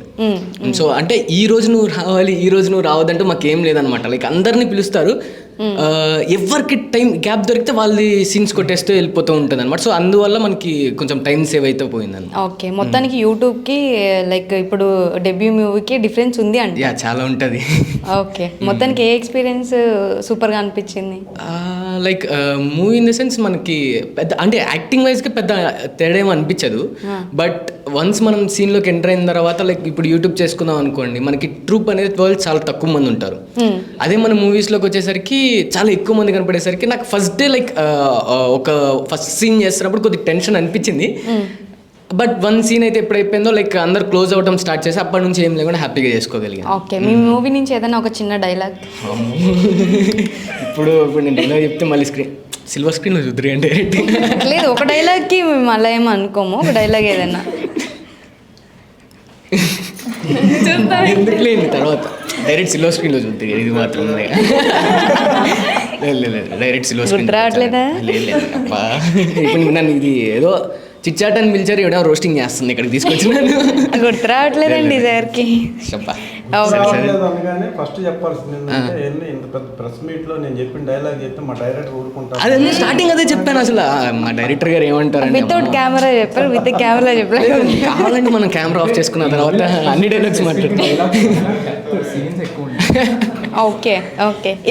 సో అంటే ఈ రోజు నువ్వు రావాలి, ఈ రోజు నువ్వు రావద్దంటూ మాకేం లేదనమాట. లైక్ అందరినీ పిలుస్తారు, ఎవరికి టైం గ్యాప్ దొరికితే వాళ్ళది సీన్స్ కొట్టేస్తూ వెళ్ళిపోతూ ఉంటుంది అనమాట. సో అందువల్ల మనకి కొంచెం టైం సేవ్ అయితే పోయిందని. ఓకే, మొత్తానికి యూట్యూబ్కి లైక్ ఇప్పుడు డెబ్యూ మూవీకి డిఫరెన్స్ ఉంది అంటే? యా, చాలా ఉంటుంది. ఓకే, మొత్తానికి ఏ ఎక్స్పీరియన్స్ సూపర్గా అనిపించింది? Like movie in the sense మనకి పెద్ద అంటే యాక్టింగ్ వైజ్గా పెద్ద తేడా ఏమో అనిపించదు. బట్ వన్స్ మనం సీన్లోకి ఎంటర్ అయిన తర్వాత లైక్ ఇప్పుడు యూట్యూబ్ చేసుకుందాం అనుకోండి, మనకి ట్రూప్ అనేది వాళ్ళు చాలా తక్కువ మంది ఉంటారు. అదే మన మూవీస్లోకి వచ్చేసరికి చాలా ఎక్కువ మంది కనపడేసరికి నాకు ఫస్ట్ డే లైక్ ఒక ఫస్ట్ సీన్ చేస్తున్నప్పుడు కొద్దిగా టెన్షన్ అనిపించింది. బట్ వన్ సీన్ అయితే ఎప్పుడైపోయిందో లైక్ అందరు క్లోజ్ అవ్వడం స్టార్ట్ చేసి అప్పటి నుంచి ఏం లేకుండా హ్యాపీగా చేసుకోగలిగాను. ఓకే, మీ మూవీ నుంచి ఏదైనా ఒక చిన్న డైలాగ్? ఇప్పుడు నేను డైలాగ్ చెప్తే మళ్ళీ సిల్వర్ స్క్రీన్లో చూద్దరు అంటే లేదు, ఒక డైలాగ్కి మళ్ళీ ఏమో అనుకోము, ఒక డైలాగ్ ఏదైనా ఎందుకు లేదు, తర్వాత డైరెక్ట్ సిల్వర్ స్క్రీన్లో చూద్దరు. ఇది మాత్రం లేదు, డైరెక్ట్ సిల్వర్ స్క్రీన్ రావట్లేదా? లేదు అబ్బా. ఇప్పుడు నన్ను ఇది ఏదో చిచ్చాట్ అని పిలిచారు, ఏదో రోస్టింగ్ చేస్తుంది ఇక్కడికి తీసుకొచ్చినాను. గుర్తు రావట్లేదండి సార్కి. అనగానే ఫస్ట్ చెప్పాల్సింది ఏంటంటే ఇంత పెద్ద ప్రెస్ మీట్ లో నేను చెప్పిన డైలాగ్ చెప్తే మా డైరెక్టర్ ఊరుకుంటారు. అదే స్టార్టింగ్ అదే చెప్పాను. అసలు మా డైరెక్టర్ గారు ఏమంటారు, వితౌట్ కెమెరా చెప్పారు, విత్ కెమెరా చెప్పలేదు. కావాలంటే మనం కెమెరా ఆఫ్ చేసుకున్న తర్వాత అన్ని డైలాగ్స్ మాట్లాడుతాం. ఓకే,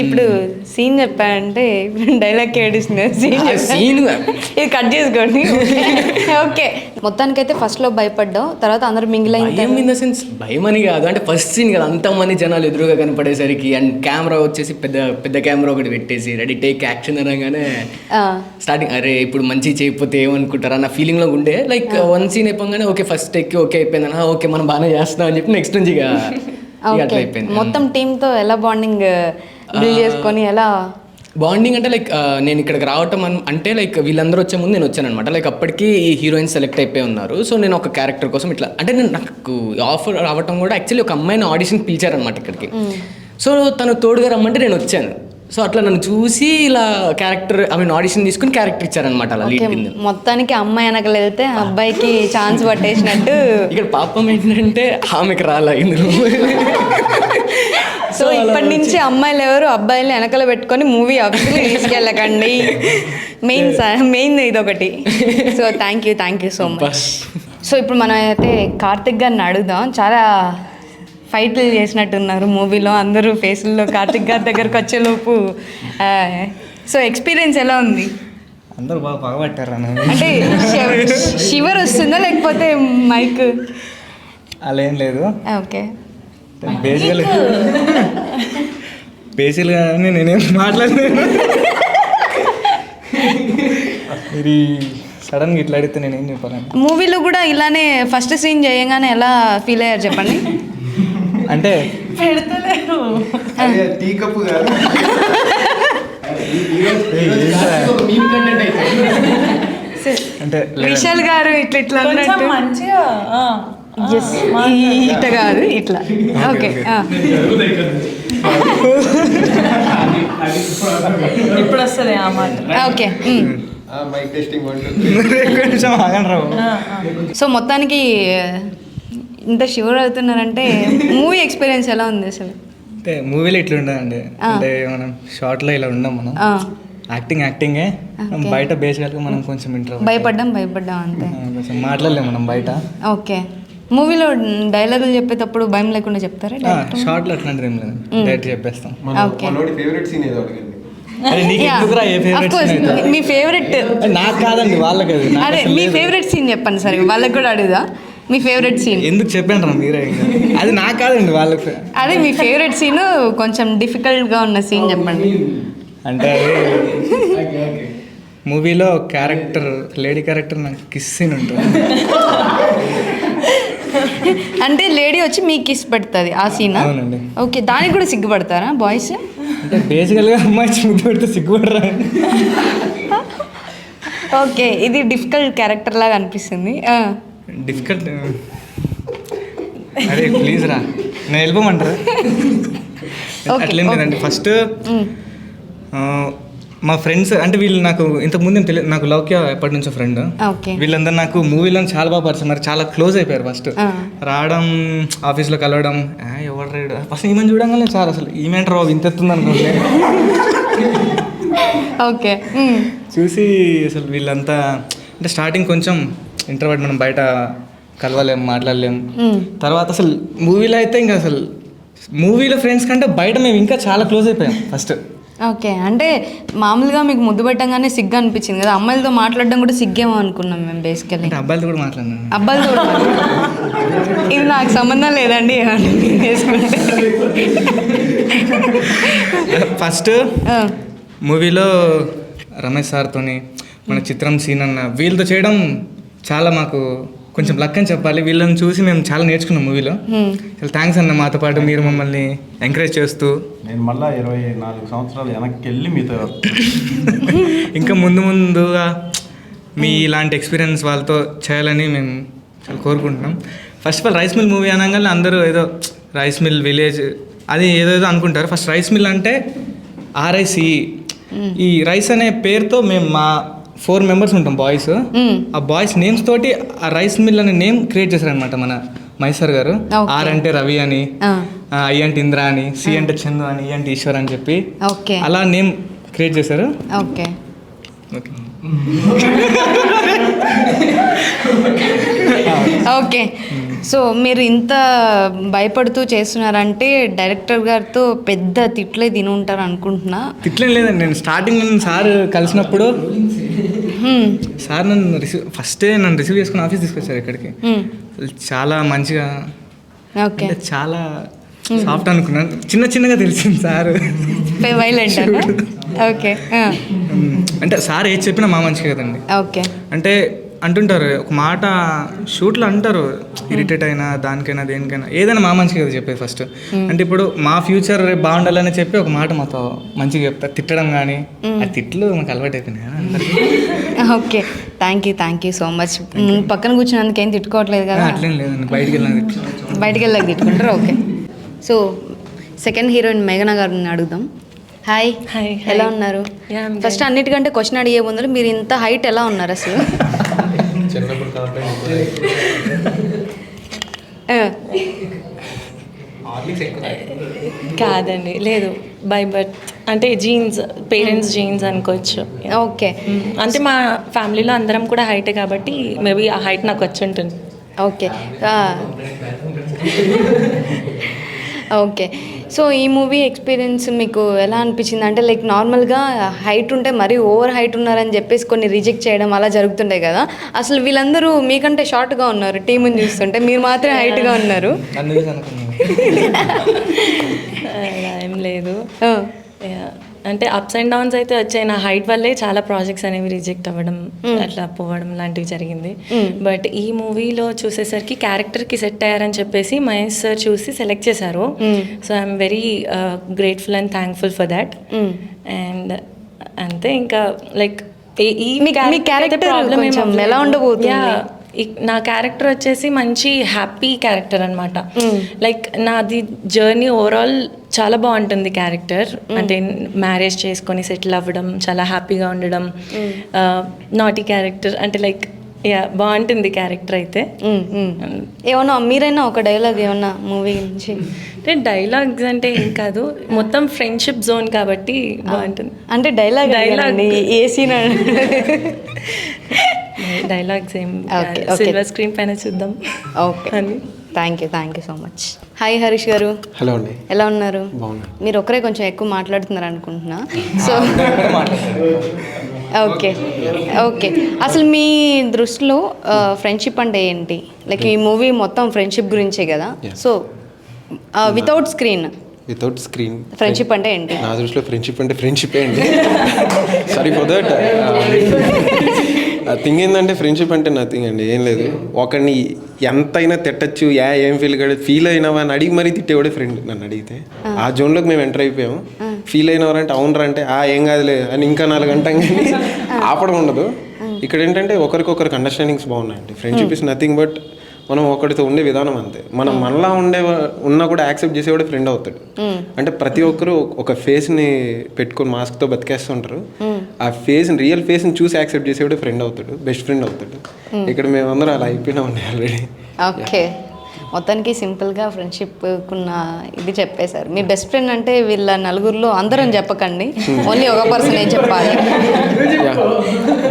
ఇప్పుడు సీన్ చెప్పారంటే ఇప్పుడు డైలాగ్ ఏడుస్తుంది. సీన్ ఇది కట్ చేసుకోండి. ఓకే, మొత్తానికైతే ఫస్ట్ లో భయపడ్డావు, తర్వాత అందరూ మింగిల్ భయం ఇన్ ద సెన్స్ భయం అని కాదు, అంటే ఫస్ట్ సీన్ కదా, అంతమంది జనాలు ఎదురుగా కనపడేసరికి అండ్ కెమెరా వచ్చేసి పెద్ద కెమెరా ఒకటి పెట్టేసి రెడీ టేక్ యాక్షన్ అనగానే స్టార్టింగ్ అరే ఇప్పుడు మంచి చేయకపోతే ఏమనుకుంటారు అన్న ఫీలింగ్ లో ఉండే. లైక్ వన్ సీన్ అయిపోగానే ఓకే ఫస్ట్ ఎక్కి ఓకే అయిపోయింది, ఓకే మనం బాగానే చేస్తున్నాం అని చెప్పి నెక్స్ట్ నుంచి ఇక అట్లా అయిపోయింది. మొత్తం టీంతో ఎలా బాండింగ్ బిల్డ్ చేసుకొని ఎలా బాండింగ్ అంటే లైక్ నేను ఇక్కడికి రావటం అంటే లైక్ వీళ్ళందరూ వచ్చే ముందు నేను వచ్చాను అనమాట. లైక్ అప్పటికి ఈ హీరోయిన్స్ సెలెక్ట్ అయిపోయి ఉన్నారు. సో నేను ఒక క్యారెక్టర్ కోసం ఇట్లా అంటే నాకు ఆఫర్ రావటం కూడా యాక్చువల్లీ ఒక అమ్మాయిని ఆడిషన్ పిలిచారనమాట ఇక్కడికి. సో తను తోడుగా రమ్మంటే నేను వచ్చాను. సో అట్లా నన్ను చూసి ఇలా క్యారెక్టర్ ఆడిషన్ తీసుకుని క్యారెక్టర్ ఇచ్చారనమాట. అలా లీడ్ కింద మొత్తానికి అమ్మాయి వెనకలు వెళ్తే అబ్బాయికి ఛాన్స్ పట్టేసినట్టు. ఇక్కడ పాపం ఏంటంటే ఆమెకి రాలా ఇందులో. సో ఇప్పటి నుంచి అమ్మాయిలు ఎవరు అబ్బాయిలు వెనకలు పెట్టుకొని మూవీ ఆఫీస్కి తీసుకెళ్ళకండి. మెయిన్ ఇదొకటి. So thank you so much. So ఇప్పుడు మనం అయితే కార్తిక్ గారిని అడుగుదాం. చాలా ఫైట్లు చేసినట్టున్నారు మూవీలో, అందరూ ఫేసుల్లో కార్తిక్ గారి దగ్గరకు వచ్చేలోపు. సో ఎక్స్పీరియన్స్ ఎలా ఉంది? అందరూ బాగా పగబట్టారు అంటే షివర్ వస్తుందా లేకపోతే మైక్? అలా ఏం లేదు. ఓకే, బేసిక్గా నేనేం మాట్లాడలేను. మీరు సడన్గా ఇట్లా అడిగితే నేనేం చెప్పాలండి. మూవీలో కూడా ఇలానే ఫస్ట్ సీన్ చేయగానే ఎలా ఫీల్ అయ్యారు చెప్పండి. అంటే టీ కప్పు కాదు, అంటే విశాల్ గారు ఇట్లా అన్నట్టు మంచిగా ఇట్లా కాదు ఇట్లా. ఓకే, ఇప్పుడు వస్తుంది ఆ మాట. ఓకే. కొంచెం ఆగండి రావు. సో మొత్తానికి ఇంత షూర్ అవుతున్నారంటే మూవీ ఎక్స్పీరియన్స్ ఎలా ఉంది అసలు? అంటే మూవీలో ఇట్లా ఉండదండి. అంటే మనం షార్ట్లో ఇలా ఉండం, మనం యాక్టింగే. బయట బేసికల్గా మనం కొంచెం ఇంట్రో భయపడ్డాం అంతే, కొంచెం మాట్లాడలేము మనం బయట. ఓకే. మూవీలో డైలాగులు చెప్పేటప్పుడు భయం లేకుండా చెప్తారా షార్ట్లో అట్లాంటిది ఏం లేదు, డైరెక్ట్ చెప్పేస్తాం. ఓకే ఫేవరెట్ సీన్ ఏదో అడగండి. అరే నీకు ఎందుకురా ఏ ఫేవరెట్ సీన్ అయితే? మీ ఫేవరెట్ నాకు కాదండి, వాళ్ళకి అది. నాకు అదే అసలు మీ లేదు. ఫేవరెట్ సీన్ చెప్పండి సరే, వాళ్ళకి కూడా అడుగుదా మీ ఫేవరెట్ సీన్. ఎందుకు చెప్పండి రా మీరే ఇంకా. అది నాకు కాదండి, వాళ్ళకి. అదే మీ ఫేవరెట్ సీన్ కొంచెం డిఫికల్ట్గా ఉన్న సీన్ చెప్పండి. అంటే మూవీలో క్యారెక్టర్, లేడీ క్యారెక్టర్ నాకు కిస్ సీన్ ఉంటుంది. అంటే లేడీ వచ్చి మీకు కిస్ పెడుతుంది ఆ సీన్. అవునండి. ఓకే, దానికి కూడా సిగ్గుపడతారా బాయ్స్? అంటే బేసికల్గా అమ్మాయి ముద్దు పెడితే సిగ్గుపడరా. ఓకే, ఇది డిఫికల్ట్ క్యారెక్టర్ లాగా అనిపిస్తుంది. డిఫికల్ట్. అరే ప్లీజ్ రా, నేను వెళ్ళిపోమంటారా? Okay, అట్లేం లేదండి. ఫస్ట్ మా ఫ్రెండ్స్ అంటే వీళ్ళు నాకు ఇంతకుముందు ఏం తెలియదు, నాకు లౌక్య ఎప్పటి నుంచో ఫ్రెండ్. ఓకే, వీళ్ళందరూ నాకు మూవీలో చాలా బాగా పరిచయం, మరి చాలా క్లోజ్ అయిపోయారు. ఫస్ట్ రావడం, ఆఫీస్లో కలవడం, ఎవరు రైడ్ ఫస్ట్ ఈమెను చూడంగానే చాలా అసలు ఈమెంటర్ బాబు ఇంత ఎత్తుంది అనుకోండి. ఓకే, చూసి అసలు వీళ్ళంతా అంటే స్టార్టింగ్ కొంచెం ఇంట్రోవర్ట్, మనం బయట కలవలేం, మాట్లాడలేం. తర్వాత అసలు మూవీలో అయితే ఇంకా అసలు మూవీలో ఫ్రెండ్స్ కంటే బయట మేము ఇంకా చాలా క్లోజ్ అయిపోయాం ఫస్ట్. ఓకే, అంటే మామూలుగా మీకు ముద్దు పెట్టంగానే సిగ్గు అనిపించింది కదా, అమ్మాయిలతో మాట్లాడడం కూడా సిగ్గేమో అనుకున్నాం మేము బేసికల్లీ. అంటే అబ్బాయిలతో కూడా మాట్లాడినాను. అబ్బాయిలతో కూడా ఇది నాకు సంబంధం లేదండి వేసుకుంటే. ఫస్ట్ మూవీలో రమేష్ సార్తోని మన చిత్రం సీన్ అన్న వీళ్ళతో చేయడం చాలా మాకు కొంచెం లక్ అని చెప్పాలి. వీళ్ళని చూసి మేము చాలా నేర్చుకున్నాం మూవీలో. చాలా థ్యాంక్స్ అన్న, మాతో పాటు మీరు మమ్మల్ని ఎంకరేజ్ చేస్తూ. నేను మళ్ళీ 24 సంవత్సరాలు వెనక్కి వెళ్ళి మీతో ఇంకా ముందుగా మీ ఇలాంటి ఎక్స్పీరియన్స్ వాళ్ళతో చేయాలని మేము చాలా కోరుకుంటున్నాం. First of all rice mill movie అనగానే అందరూ ఏదో రైస్ మిల్ విలేజ్ అది ఏదేదో అనుకుంటారు. ఫస్ట్ రైస్ మిల్ అంటే RICE, ఈ రైస్ అనే పేరుతో మేము మా 4 members ఉంటాం బాయ్స్. ఆ బాయ్స్ నేమ్స్ తోటి ఆ రైస్ మిల్ అనే నేమ్ క్రియేట్ చేశారనమాట మన మైసర్ గారు. R అంటే రవి అని, I అంటే ఇంద్ర అని, C అంటే చందు అని, E అంటే ఈశ్వర్ అని చెప్పి అలా నేమ్ క్రియేట్ చేశారు. Okay, okay okay. సో మీరు ఇంత భయపడుతూ చేస్తున్నారంటే డైరెక్టర్ గారితో పెద్ద తిట్లే తిని ఉంటారు అనుకుంటున్నా. తిట్లేం లేదండి. నేను స్టార్టింగ్ సార్ కలిసినప్పుడు సార్ నన్ను రిసీవ్ చేసుకుని ఆఫీస్ తీసుకొచ్చారు ఇక్కడికి. చాలా మంచిగా, ఓకే, చాలా సాఫ్ట్ అనుకున్నాను. చిన్నగా తెలిసింది సార్ వైలెంట్. ఓకే, అంటే సార్ ఏది చెప్పినా మా మంచిగా కదండి. ఓకే, అంటే అంటుంటారు ఒక మాట షూట్లో అంటారు, ఇరిటేట్ అయినా దానికైనా దేనికైనా ఏదైనా మా మంచిగా కదా చెప్పేది ఫస్ట్. అంటే ఇప్పుడు మా ఫ్యూచర్ రేపు బాగుండాలని చెప్పి ఒక మాట మాతో మంచిగా చెప్తారు. తిట్టడం కానీ ఆ తిట్లు మాకు అలవాటు అయిపోయినాయి అందరికీ. Okay, thank you so much. పక్కన కూర్చున్నందుకు ఏం తిట్టుకోవట్లేదు కదా? అట్లేం లేదండి, బయటికి వెళ్ళాక తిట్టుకుంటారు. ఓకే, సో సెకండ్ హీరోయిన్ మేఘనా గారిని అడుగుదాం. హాయ్, ఎలా ఉన్నారు? ఫస్ట్ అన్నిటికంటే క్వశ్చన్ అడిగే ముందు మీరు ఇంత హైట్ ఎలా ఉన్నారు అసలు? కాదండి, లేదు, బై బర్త్ అంటే జీన్స్, పేరెంట్స్ జీన్స్ అనుకోవచ్చు. ఓకే, అంటే మా ఫ్యామిలీలో అందరం కూడా హైటే కాబట్టి మేబీ ఆ హైట్ నాకు వచ్చి ఉంటుంది. Okay, okay. సో ఈ మూవీ ఎక్స్పీరియన్స్ మీకు ఎలా అనిపించింది? అంటే లైక్ నార్మల్గా హైట్ ఉంటే మరీ ఓవర్ హైట్ ఉన్నారని చెప్పేసి కొన్ని రిజెక్ట్ చేయడం అలా జరుగుతుంటాయి కదా, అసలు వీళ్ళందరూ మీకంటే షార్ట్గా ఉన్నారు టీముని చూస్తుంటే, మీరు మాత్రం హైట్గా ఉన్నారు. అలా ఏం లేదు, అంటే అప్స్ అండ్ డౌన్స్ అయితే వచ్చాయి. నా హైట్ వల్లే చాలా ప్రాజెక్ట్స్ అనేవి రిజెక్ట్ అవ్వడం, అట్లా పోవడం లాంటివి జరిగింది. బట్ ఈ మూవీలో చూసేసరికి క్యారెక్టర్కి సెట్ అయ్యారని చెప్పేసి మహేష్ సార్ చూసి సెలెక్ట్ చేశారు. So I'm very grateful and thankful for that. And అంతే, ఇంకా లైక్ మీ క్యారెక్టర్ ప్రాబ్లం ఎలా ఉండబోతుంది? నా క్యారెక్టర్ వచ్చేసి మంచి హ్యాపీ క్యారెక్టర్ అనమాట. లైక్ నాది జర్నీ ఓవరాల్ చాలా బాగుంటుంది క్యారెక్టర్. అంటే మ్యారేజ్ చేసుకొని సెటిల్ అవ్వడం, చాలా హ్యాపీగా ఉండడం, నాటీ క్యారెక్టర్, అంటే లైక్ బాగుంటుంది క్యారెక్టర్ అయితే. ఏమన్నా మీరైనా ఒక డైలాగ్ ఏమన్నా మూవీ నుంచి? అంటే డైలాగ్స్ అంటే ఏం కాదు, మొత్తం ఫ్రెండ్షిప్ జోన్ కాబట్టి బాగుంటుంది. అంటే డైలాగ్ ఏ సీన్? డైలాగ్స్ ఏం Okay, okay. సిల్వర్ స్క్రీన్ పైన చూద్దాం ఓకే అని. Thank you so much. Hi Harish గారు, హలో అండి, ఎలా ఉన్నారు? బాగున్నాను. మీరు ఒకరే కొంచెం ఎక్కువ మాట్లాడుతున్నారు అనుకుంటున్నా. సో ఓకే ఓకే, అసలు మీ దృష్టిలో ఫ్రెండ్షిప్ అంటే ఏంటి? లైక్ ఈ మూవీ మొత్తం ఫ్రెండ్షిప్ గురించే కదా. So without screen without screen friendship అంటే ఏంటి? నా దృష్టిలో ఫ్రెండ్షిప్ అంటే ఫ్రెండ్షిప్పే అండి. Sorry for that. థింగ్ ఏంటంటే ఫ్రెండ్షిప్ అంటే నథింగ్ అండి, ఏం లేదు. ఒకరిని ఎంతైనా తిట్టచ్చు, ఏం ఫీల్ అయినావా అని అడిగి మరీ తిట్టేవాడే ఫ్రెండ్. నన్ను అడిగితే ఆ జోన్లోకి మేము ఎంటర్ అయిపోయాము. ఫీల్ అయినవారంటే అవునరా అంటే ఏం కాదులే అని ఇంకా 4 గంటలు కానీ ఆపడం ఉండదు. ఇక్కడ ఏంటంటే ఒకరికొకరికి అండర్స్టాండింగ్స్ బాగున్నాయండి. ఫ్రెండ్షిప్ ఇస్ నథింగ్ బట్ మనం ఒకరితో ఉండే విధానం అంతే. మనం మనలా ఉన్నా కూడా యాక్సెప్ట్ చేసేవాడే ఫ్రెండ్ అవుతాడు. అంటే ప్రతి ఒక్కరు ఒక ఫేస్ని పెట్టుకొని మాస్క్తో బతికేస్తుంటారు. ఆ ఫేస్ని, రియల్ ఫేస్ని చూసి యాక్సెప్ట్ చేసేవాడే ఫ్రెండ్ అవుతాడు, బెస్ట్ ఫ్రెండ్ అవుతాడు. ఇక్కడ మేమందరం అలా అయిపోయినామండి ఆల్రెడీ. ఓకే, మొత్తానికి సింపుల్గా ఫ్రెండ్షిప్కున్న ఇది చెప్పేశారు. మీ బెస్ట్ ఫ్రెండ్ అంటే వీళ్ళ నలుగురిలో అందరం చెప్పకండి, ఓన్లీ ఒక పర్సన్ ఏం చెప్పాలి.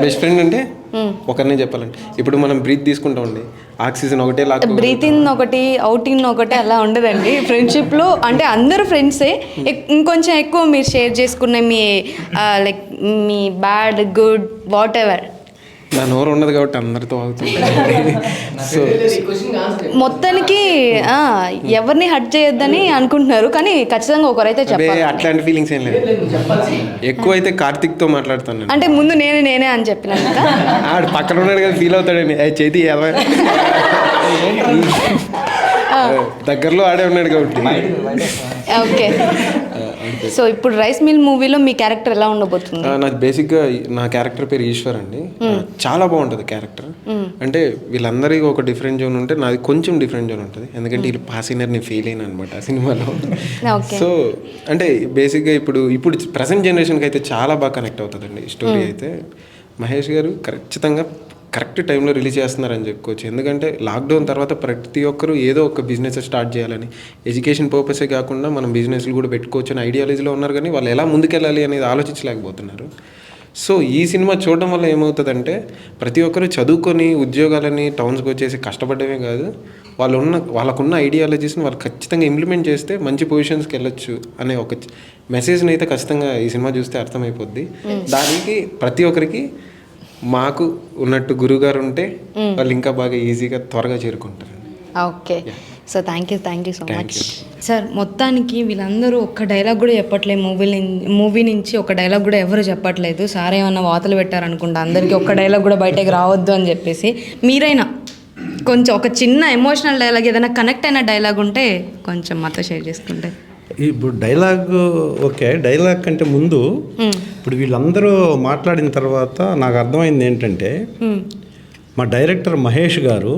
బెస్ట్ ఫ్రెండ్ అంటే ఒకరినే చెప్పాలండి. ఇప్పుడు మనం బ్రీత్ తీసుకుంటామండి, ఆక్సిజన్ ఒకటే లాగా. బ్రీత్ ఇన్ ఒకటి, అవుట్ ఇన్ ఒకటి అలా ఉండదండి ఫ్రెండ్షిప్లో. అంటే అందరూ ఫ్రెండ్సే, ఇంకొంచెం ఎక్కువ మీరు షేర్ చేసుకునే మీ like me bad good whatever. నా నోరు ఉండదు కాబట్టి అందరితో అవుతుంది. సో మొత్తానికి ఎవరిని హర్ట్ చేయొద్దని అనుకుంటున్నారు, కానీ ఖచ్చితంగా ఒకరైతే చెప్పాలి. అట్లాంటి ఫీలింగ్స్ ఏం లేదు. ఎక్కువ అయితే కార్తిక్తో మాట్లాడుతాను నేను. అంటే ముందు నేనే అని చెప్పినాక ఆడు పక్కన ఉన్నాడు కదా, ఫీల్ అవుతాడని. చేతి దగ్గరలో ఆడే ఉన్నాడు కాబట్టి. ఓకే, సో ఇప్పుడు రైస్ మిల్ మూవీలో మీ క్యారెక్టర్ ఎలా ఉండబోతుంది? నాకు బేసిక్గా నా క్యారెక్టర్ పేరు ఈశ్వర్ అండి. చాలా బాగుంటుంది క్యారెక్టర్. అంటే వీళ్ళందరికీ ఒక డిఫరెంట్ జోన్ ఉంటే నాది కొంచెం డిఫరెంట్ జోన్ ఉంటుంది. ఎందుకంటే వీళ్ళు పాసినర్ నేను ఫెయిల్ అయినా అనమాట ఆ సినిమాలో. సో అంటే బేసిక్గా ఇప్పుడు ప్రజెంట్ జనరేషన్కి అయితే చాలా బాగా కనెక్ట్ అవుతుందండి స్టోరీ అయితే. మహేష్ గారు ఖచ్చితంగా కరెక్ట్ టైంలో రిలీజ్ చేస్తున్నారని చెప్పుకోవచ్చు. ఎందుకంటే లాక్డౌన్ తర్వాత ప్రతి ఒక్కరూ ఏదో ఒక బిజినెస్ స్టార్ట్ చేయాలని, ఎడ్యుకేషన్ పర్పసే కాకుండా మనం బిజినెస్లు కూడా పెట్టుకోవచ్చు అని ఐడియాలజీలో ఉన్నారు. కానీ వాళ్ళు ఎలా ముందుకెళ్ళాలి అనేది ఆలోచించలేకపోతున్నారు. సో ఈ సినిమా చూడడం వల్ల ఏమవుతుందంటే ప్రతి ఒక్కరు చదువుకొని ఉద్యోగాలని టౌన్స్కి వచ్చేసి కష్టపడమే కాదు, వాళ్ళకున్న ఐడియాలజీస్ని వాళ్ళు ఖచ్చితంగా ఇంప్లిమెంట్ చేస్తే మంచి పొజిషన్స్కి వెళ్ళొచ్చు అనే ఒక మెసేజ్ని అయితే ఖచ్చితంగా ఈ సినిమా చూస్తే అర్థమైపోద్ది. దానికి ప్రతి ఒక్కరికి మాకు ఉన్నట్టు గురువుగారు ఉంటే వాళ్ళు ఇంకా బాగా ఈజీగా త్వరగా చేరుకుంటారు. Okay, so thank you so much sir. మొత్తానికి వీళ్ళందరూ ఒక్క డైలాగ్ కూడా చెప్పట్లేదు మూవీ నుంచి ఒక డైలాగ్ కూడా ఎవరు చెప్పట్లేదు. సార్ ఏమన్నా వాతలు పెట్టారనుకుంటా అందరికీ ఒక్క డైలాగ్ కూడా బయటకు రావద్దు అని చెప్పేసి. మీరైనా కొంచెం ఒక చిన్న ఎమోషనల్ డైలాగ్, ఏదైనా కనెక్ట్ అయిన డైలాగ్ ఉంటే కొంచెం మాతో షేర్ చేసుకుంటే. ఇప్పుడు డైలాగ్ ఓకే, డైలాగ్ కంటే ముందు ఇప్పుడు వీళ్ళందరూ మాట్లాడిన తర్వాత నాకు అర్థమైంది ఏంటంటే మా డైరెక్టర్ మహేష్ గారు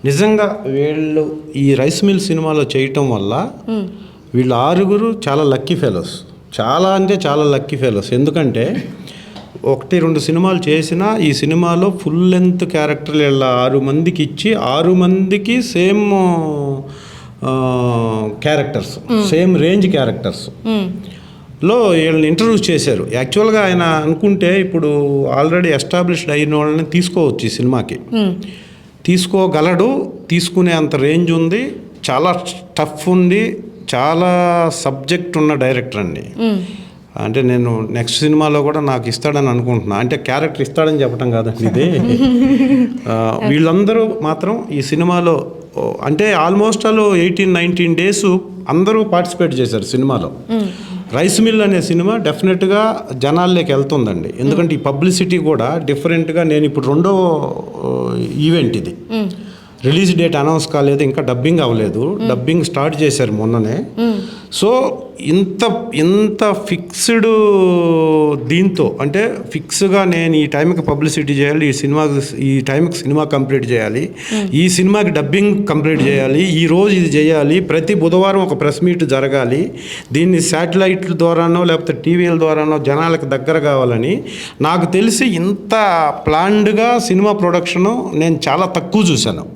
నిజంగా వీళ్ళు ఈ రైస్ మిల్ సినిమాలో చేయటం వల్ల వీళ్ళు 6 చాలా లక్కీ ఫెలోస్. చాలా అంటే చాలా లక్కీ ఫెలోస్. ఎందుకంటే 1-2 సినిమాలు చేసినా ఈ సినిమాలో ఫుల్ లెంత్ క్యారెక్టర్లు వీళ్ళ 6 మందికి ఇచ్చి 6 మందికి same characters, same range characters లో వీళ్ళని ఇంట్రడ్యూస్ చేశారు. యాక్చువల్గా ఆయన అనుకుంటే ఇప్పుడు ఆల్రెడీ ఎస్టాబ్లిష్డ్ అయిన వాళ్ళని తీసుకోవచ్చు ఈ సినిమాకి, తీసుకోగలడు, తీసుకునే అంత రేంజ్ ఉంది, చాలా టఫ్ ఉంది, చాలా సబ్జెక్ట్ ఉన్న డైరెక్టర్ అండి. అంటే నేను నెక్స్ట్ సినిమాలో కూడా నాకు ఇస్తాడని అనుకుంటున్నా. అంటే క్యారెక్టర్ ఇస్తాడని చెప్పడం కాదండి ఇది. వీళ్ళందరూ మాత్రం ఈ సినిమాలో అంటే ఆల్మోస్ట్ 18-19 డేస్ అందరూ పార్టిసిపేట్ చేశారు సినిమాలో. రైస్ మిల్ అనే సినిమా డెఫినెట్గా జనాల్లోకి వెళ్తుందండి. ఎందుకంటే ఈ పబ్లిసిటీ కూడా డిఫరెంట్గా, నేను ఇప్పుడు 2వ ఈవెంట్ ఇది. రిలీజ్ డేట్ అనౌన్స్ కాలేదు, ఇంకా డబ్బింగ్ అవ్వలేదు. డబ్బింగ్ స్టార్ట్ చేశారు మొన్ననే. సో ఇంత ఫిక్స్డ్ దీంతో అంటే ఫిక్స్గా నేను ఈ టైంకి పబ్లిసిటీ చేయాలి, ఈ టైంకి సినిమా కంప్లీట్ చేయాలి, ఈ సినిమాకి డబ్బింగ్ కంప్లీట్ చేయాలి, ఈ రోజు ఇది చేయాలి, ప్రతి బుధవారం ఒక ప్రెస్ మీట్ జరగాలి, దీన్ని శాటిలైట్ల ద్వారానో లేకపోతే టీవీల ద్వారానో జనాలకు దగ్గర కావాలని, నాకు తెలిసి ఇంత ప్లాన్డ్గా సినిమా ప్రొడక్షను నేను చాలా తక్కువ చూశాను.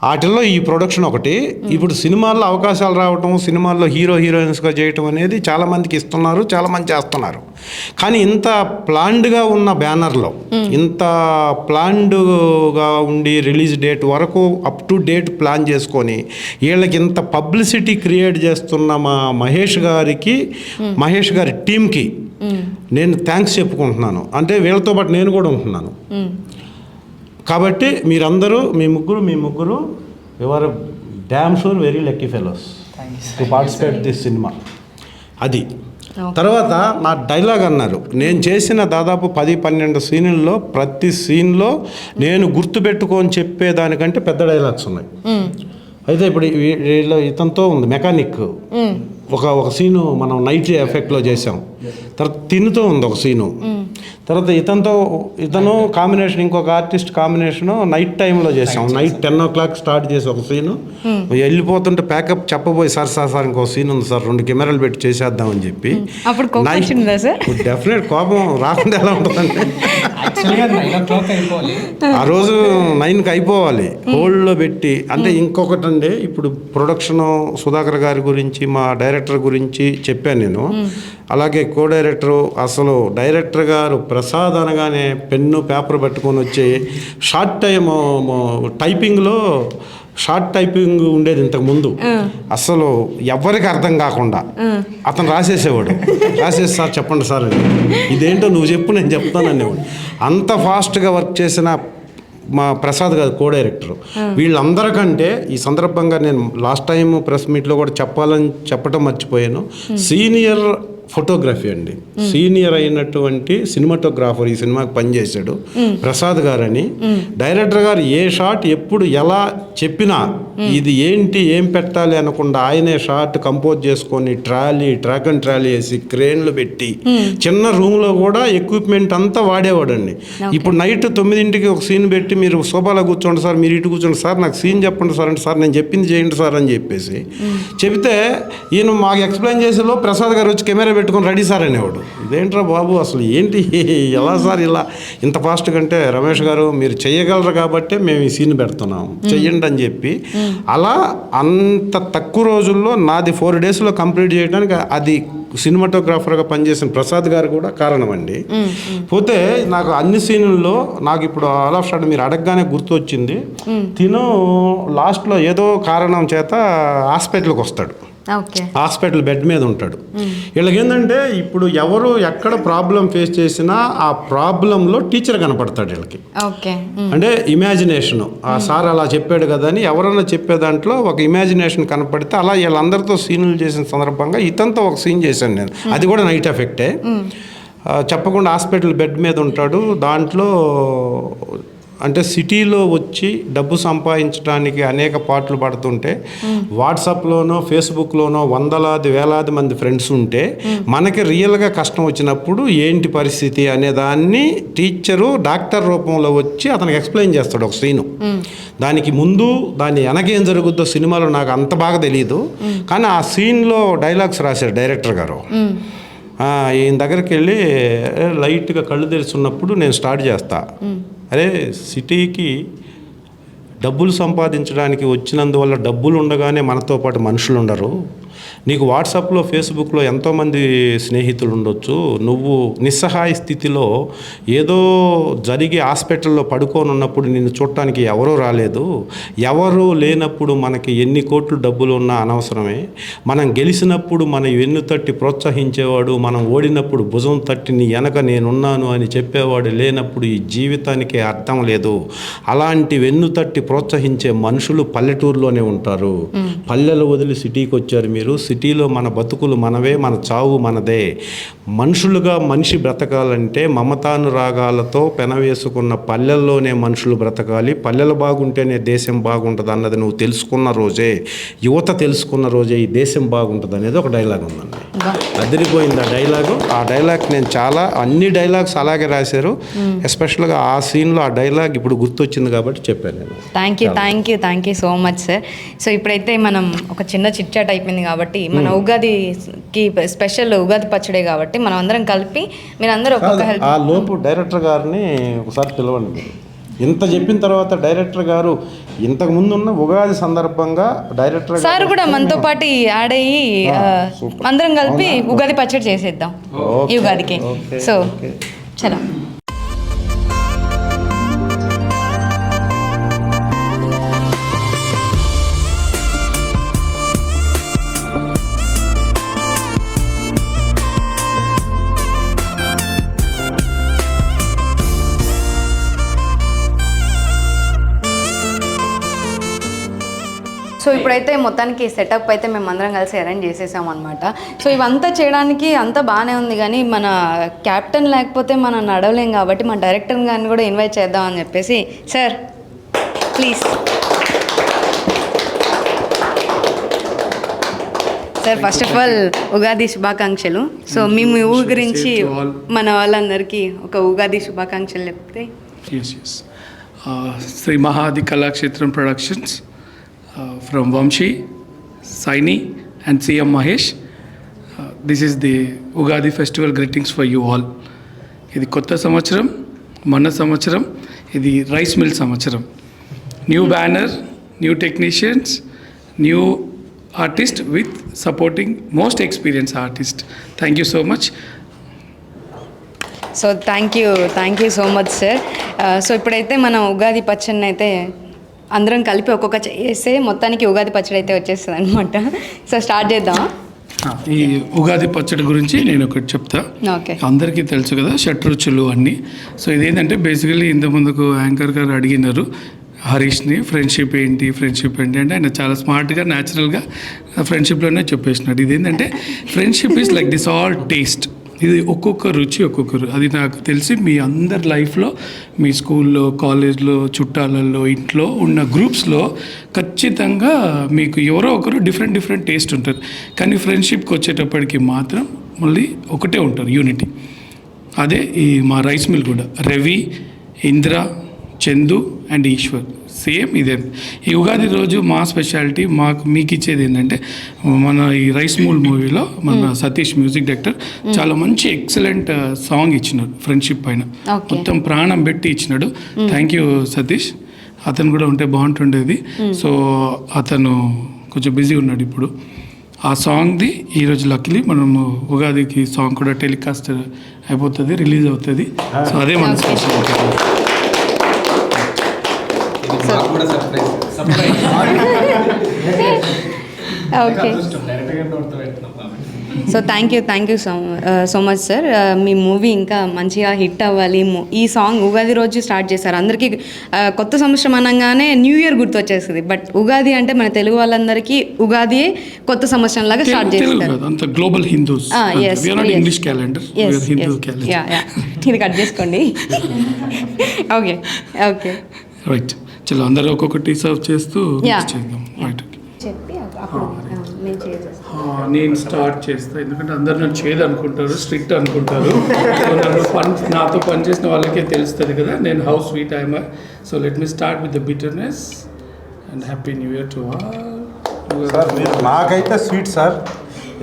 వాటిల్లో ఈ ప్రొడక్షన్ ఒకటి. ఇప్పుడు సినిమాల్లో అవకాశాలు రావటం, సినిమాల్లో హీరోయిన్స్గా చేయటం అనేది చాలామందికి ఇస్తున్నారు, చాలామంది చేస్తున్నారు. కానీ ఇంత ప్లాన్డ్గా ఉన్న బ్యానర్లో, ఇంత ప్లాన్డ్గా ఉండి రిలీజ్ డేట్ వరకు అప్ టు డేట్ ప్లాన్ చేసుకొని వీళ్ళకి ఇంత పబ్లిసిటీ క్రియేట్ చేస్తున్న మా మహేష్ గారి టీంకి నేను థ్యాంక్స్ చెప్పుకుంటున్నాను. అంటే వీళ్ళతో పాటు నేను కూడా ఉంటున్నాను. కాబట్టి మీరందరూ మీ ముగ్గురు your damn sure very lucky fellows to participate this cinema. అది తర్వాత నా డైలాగ్ అన్నారు. నేను చేసిన దాదాపు 10-12 సీన్లలో ప్రతి సీన్లో నేను గుర్తుపెట్టుకొని చెప్పేదానికంటే పెద్ద డైలాగ్స్ ఉన్నాయి. అయితే ఇప్పుడు ఇతనితో ఉంది మెకానిక్, ఒక సీను మనం నైట్ ఎఫెక్ట్లో చేసాం. తర్వాత తినుతో ఉంది ఒక సీను. తర్వాత ఇతను కాంబినేషన్, ఇంకొక ఆర్టిస్ట్ కాంబినేషను నైట్ టైంలో చేసాం. నైట్ 10 o'clock స్టార్ట్ చేసి ఒక సీను వెళ్ళిపోతుంటే ప్యాకప్ చెప్పబోయి సార్ ఇంకో సీన్ ఉంది సార్, 2 కెమెరాలు పెట్టి చేసేద్దామని చెప్పి. డెఫినెట్ కోపం రాకుండా ఎలా ఉంటుందంటే ఆ రోజు 9కి అయిపోవాలి హోల్డ్లో పెట్టి. అంటే ఇంకొకటి అండి, ఇప్పుడు ప్రొడక్షను సుధాకర్ గారి గురించి, మా డైరెక్టర్ గురించి చెప్పాను నేను. అలాగే కో డైరెక్టరు, అసలు డైరెక్టర్ గారు ప్రసాద్ అనగానే పెన్ను పేపర్ పట్టుకొని వచ్చి షార్ట్ టైపింగ్ ఉండేది ఇంతకుముందు. అసలు ఎవరికి అర్థం కాకుండా అతను రాసేసేవాడు. రాసేసి సార్ చెప్పండి సార్, ఇదేంటో నువ్వు చెప్పు నేను చెప్తాను అనేవాడు. అంత ఫాస్ట్గా వర్క్ చేసిన మా ప్రసాద్ గారు కో డైరెక్టర్. వీళ్ళందరికంటే ఈ సందర్భంగా నేను లాస్ట్ టైం ప్రెస్ మీట్లో కూడా చెప్పటం మర్చిపోయాను. సీనియర్ ఫోటోగ్రఫీ అండి, సీనియర్ అయినటువంటి సినిమాటోగ్రాఫర్ ఈ సినిమాకి పనిచేశాడు ప్రసాద్ గారని. డైరెక్టర్ గారు ఏ షాట్ ఎప్పుడు ఎలా చెప్పినా ఇది ఏంటి ఏం పెట్టాలి అనకుండా ఆయనే షాట్ కంపోజ్ చేసుకొని ట్రాక్ అండ్ ట్రాలీ వేసి క్రేన్లు పెట్టి చిన్న రూమ్లో కూడా ఎక్విప్మెంట్ అంతా వాడేవాడండి. ఇప్పుడు నైట్ 9ంటికి ఒక సీన్ పెట్టి మీరు సోఫాలో కూర్చోండి సార్, మీరు ఇటు కూర్చోండి సార్, నాకు సీన్ చెప్పండి సార్ అంటే, సార్ నేను చెప్పింది చేయండి సార్ అని చెప్పేసి చెబితే ఈయన మాకు ఎక్స్ప్లెయిన్ చేసేలో ప్రసాద్ గారు వచ్చి కెమెరా పెట్టుకొని రెడీ సార్ అనేవాడు. ఇదేంట్రా బాబు అసలు ఏంటి ఎలా సార్ ఇలా ఇంత ఫాస్ట్ కంటే, రమేష్ గారు మీరు చేయగలరు కాబట్టి మేము ఈ సీన్ పెడుతున్నాం చెయ్యండి అని చెప్పి అలా అంత తక్కువ రోజుల్లో నాది 4 daysలో కంప్లీట్ చేయడానికి అది సినిమాటోగ్రాఫర్గా పనిచేసిన ప్రసాద్ గారు కూడా కారణం అండి. పోతే నాకు అన్ని సీన్లలో నాకు ఇప్పుడు ఆల్ ఆఫ్ సడన్ మీరు అడగగానే గుర్తొచ్చింది, తిను లాస్ట్లో ఏదో కారణం చేత హాస్పిటల్కి వస్తాడు. హాస్పిటల్ బెడ్ మీద ఉంటాడు. వీళ్ళకి ఏంటంటే ఇప్పుడు ఎవరు ఎక్కడ ప్రాబ్లం ఫేస్ చేసినా ఆ ప్రాబ్లంలో టీచర్ కనపడతాడు వీళ్ళకి. అంటే ఇమాజినేషన్, ఆ సార్ అలా చెప్పాడు కదా అని ఎవరన్నా చెప్పే దాంట్లో ఒక ఇమాజినేషన్ కనపడితే అలా వీళ్ళందరితో సీన్లు చేసిన సందర్భంగా ఇతనితో ఒక సీన్ చేశాను నేను. అది కూడా నైట్ ఎఫెక్టే. చెప్పకుండా హాస్పిటల్ బెడ్ మీద ఉంటాడు. దాంట్లో అంటే సిటీలో వచ్చి డబ్బు సంపాదించడానికి అనేక పాటలు పడుతుంటే వాట్సాప్లోనో ఫేస్బుక్లోనో వేలాది మంది ఫ్రెండ్స్ ఉంటే మనకి రియల్గా కష్టం వచ్చినప్పుడు ఏంటి పరిస్థితి అనే దాన్ని టీచరు డాక్టర్ రూపంలో వచ్చి అతనికి ఎక్స్ప్లెయిన్ చేస్తాడు ఒక సీను. దానికి ముందు దాని వెనకేం జరుగుద్దో సినిమాలో నాకు అంత బాగా తెలియదు, కానీ ఆ సీన్లో డైలాగ్స్ రాశారు డైరెక్టర్ గారు. ఈయన దగ్గరికి వెళ్ళి లైట్గా కళ్ళు తెరుచున్నప్పుడు నేను స్టార్ట్ చేస్తా, అరే సిటీకి డబ్బులు సంపాదించడానికి వచ్చినందువల్ల డబ్బులు ఉండగానే మనతో పాటు మనుషులు ఉండరు. నీకు వాట్సాప్లో ఫేస్బుక్లో ఎంతోమంది స్నేహితులు ఉండొచ్చు. నువ్వు నిస్సహాయ స్థితిలో ఏదో జరిగి హాస్పిటల్లో పడుకొని ఉన్నప్పుడు నిన్ను చూడటానికి ఎవరూ రాలేదు. ఎవరు లేనప్పుడు మనకి ఎన్ని కోట్లు డబ్బులు ఉన్నా అనవసరమే. మనం గెలిచినప్పుడు మన వెన్ను తట్టి ప్రోత్సహించేవాడు, మనం ఓడినప్పుడు భుజం తట్టి నీ వెనక నేనున్నాను అని చెప్పేవాడు లేనప్పుడు ఈ జీవితానికి అర్థం లేదు. అలాంటి వెన్ను తట్టి ప్రోత్సహించే మనుషులు పల్లెటూరులోనే ఉంటారు. పల్లెలు వదిలి సిటీకి వచ్చారు మీరు. సిటీలో మన బతుకులు మనవే, మన చావు మనదే. మనుషులుగా మనిషి బ్రతకాలంటే మమతానురాగాలతో పెనవేసుకున్న పల్లెల్లోనే మనుషులు బ్రతకాలి. పల్లెలు బాగుంటేనే దేశం బాగుంటుంది అన్నది నువ్వు తెలుసుకున్న రోజే, యువత తెలుసుకున్న రోజే ఈ దేశం బాగుంటుంది అనేది ఒక డైలాగ్ ఉందండి. అదిరిపోయింది ఆ డైలాగు. ఆ డైలాగ్ నేను అన్ని డైలాగ్స్ అలాగే రాశారు. ఎస్పెషల్గా ఆ సీన్లో ఆ డైలాగ్ ఇప్పుడు గుర్తొచ్చింది కాబట్టి చెప్పాను నేను. Thank you so much sir. So ఇప్పుడైతే మనం ఒక చిన్న చిట్ చాట్ అయిపోయింది కాబట్టి మన ఉగాదికి స్పెషల్ ఉగాది పచ్చడే కాబట్టి మనం అందరం కలిపి మీరు అందరూ ఒక్కొక్క ఆ లోపు డైరెక్టర్ గారిని ఒకసారి పిలవండి. ఇంత చెప్పిన తర్వాత డైరెక్టర్ గారు ఇంతకు ముందు ఉన్న ఉగాది సందర్భంగా డైరెక్టర్ గారు సార్ కూడా మనతో పాటు యాడ్ అయ్యి అందరం కలిపి ఉగాది పచ్చడి చేసేద్దాం ఈ ఉగాదికి. సో చలో. సో ఇప్పుడైతే మొత్తానికి సెటప్ అయితే మేము అందరం కలిసి అరేంజ్ చేసేసాం అనమాట. సో ఇవంతా చేయడానికి అంతా బాగానే ఉంది, కానీ మన క్యాప్టెన్ లేకపోతే మనం నడవలేం కాబట్టి మన డైరెక్టర్ గారిని కూడా ఇన్వైట్ చేద్దాం అని చెప్పేసి. Sir please sir, first of all Ugadi శుభాకాంక్షలు. సో మీ మూవీ గురించి మన వాళ్ళందరికీ ఒక ఉగాది శుభాకాంక్షలు చెప్తే. Yes. Sri Mahadi Kalakshetram Productions from Vamshi, Saini and CM Mahesh. This is the Ugadi Festival greetings for you all. ఇది కొత్త సంవత్సరం, మన సంవత్సరం, ఇది రైస్ మిల్ సంవత్సరం. New banner, new technicians, new artist with supporting most experience artist. Thank you so much. So thank you so much sir. So ఇప్పుడైతే మనం ఉగాది పచ్చడిని అయితే అందరం కలిపి ఒక్కొక్క చేస్తే మొత్తానికి ఉగాది పచ్చడి అయితే వచ్చేస్తుంది అనమాట. సో స్టార్ట్ చేద్దామా? ఈ ఉగాది పచ్చడి గురించి నేను ఒకటి చెప్తా. ఓకే. అందరికీ తెలుసు కదా షట్రుచులు అన్నీ. సో ఇదేంటంటే బేసికలీ ఇంత ముందుకు యాంకర్ గారు అడిగినారు హరీష్ని ఫ్రెండ్షిప్ ఏంటి అంటే ఆయన చాలా స్మార్ట్గా న్యాచురల్గా ఫ్రెండ్షిప్లోనే చెప్పేసినాడు. ఇదేంటంటే friendship is like this all taste. ఇది ఒక్కొక్క రుచి ఒక్కొక్కరు. అది నాకు తెలిసి మీ అందరి లైఫ్లో మీ స్కూల్లో, కాలేజ్లో, చుట్టాలలో, ఇంట్లో ఉన్న గ్రూప్స్లో ఖచ్చితంగా మీకు ఎవరో ఒకరు డిఫరెంట్ టేస్ట్ ఉంటుంది. కానీ ఫ్రెండ్షిప్కి వచ్చేటప్పటికి మాత్రం మళ్ళీ ఒకటే ఉంటారు, యూనిటీ. అదే ఈ మా రైస్ మిల్ కూడా రవి, ఇంద్ర, చందు అండ్ ఈశ్వర్ సేమ్ ఇదే. ఈ ఉగాది రోజు మా స్పెషాలిటీ మీకు ఇచ్చేది ఏంటంటే మన ఈ రైస్ మిల్ మూవీలో మన సతీష్ మ్యూజిక్ డైరెక్టర్ చాలా మంచి ఎక్సలెంట్ సాంగ్ ఇచ్చినాడు ఫ్రెండ్షిప్ పైన. మొత్తం ప్రాణం పెట్టి ఇచ్చినాడు. Thank you Satish. అతను కూడా ఉంటే బాగుంటుండేది. సో అతను కొంచెం బిజీ ఉన్నాడు ఇప్పుడు. ఆ సాంగ్ది ఈరోజు లక్కీలీ మనము ఉగాదికి సాంగ్ కూడా టెలికాస్ట్ అయిపోతుంది, రిలీజ్ అవుతుంది. సో అదే మన speciality. Okay. So thank you so much sir. Me movie ఇంకా మంచిగా హిట్ అవ్వాలి. ఈ సాంగ్ ఉగాది రోజు స్టార్ట్ చేశారు. అందరికీ కొత్త సంవత్సరం అనగానే న్యూ ఇయర్ గుర్తొచ్చేస్తుంది. బట్ ఉగాది అంటే మన తెలుగు వాళ్ళందరికీ ఉగాది కొత్త సంవత్సరం లాగా స్టార్ట్ చేస్తారు. Global Hindus, English calendar, Hindu calendar. ఇది కట్ చేసుకోండి. ఓకే. రైట్. చలో అందరూ ఒక్కొక్కటి సర్వ్ చేస్తూ చేద్దాం. రైట్. నేను స్టార్ట్ చేస్తా, ఎందుకంటే అందరు నన్ను చేయదు అనుకుంటారు, స్ట్రిక్ట్ అనుకుంటారు. సో నాతో పనిచేసిన వాళ్ళకే తెలుస్తుంది కదా నేను how sweet I'm. So let me start with the bitterness and happy new year to all. Sir మీరు నాకైతే స్వీట్ సార్,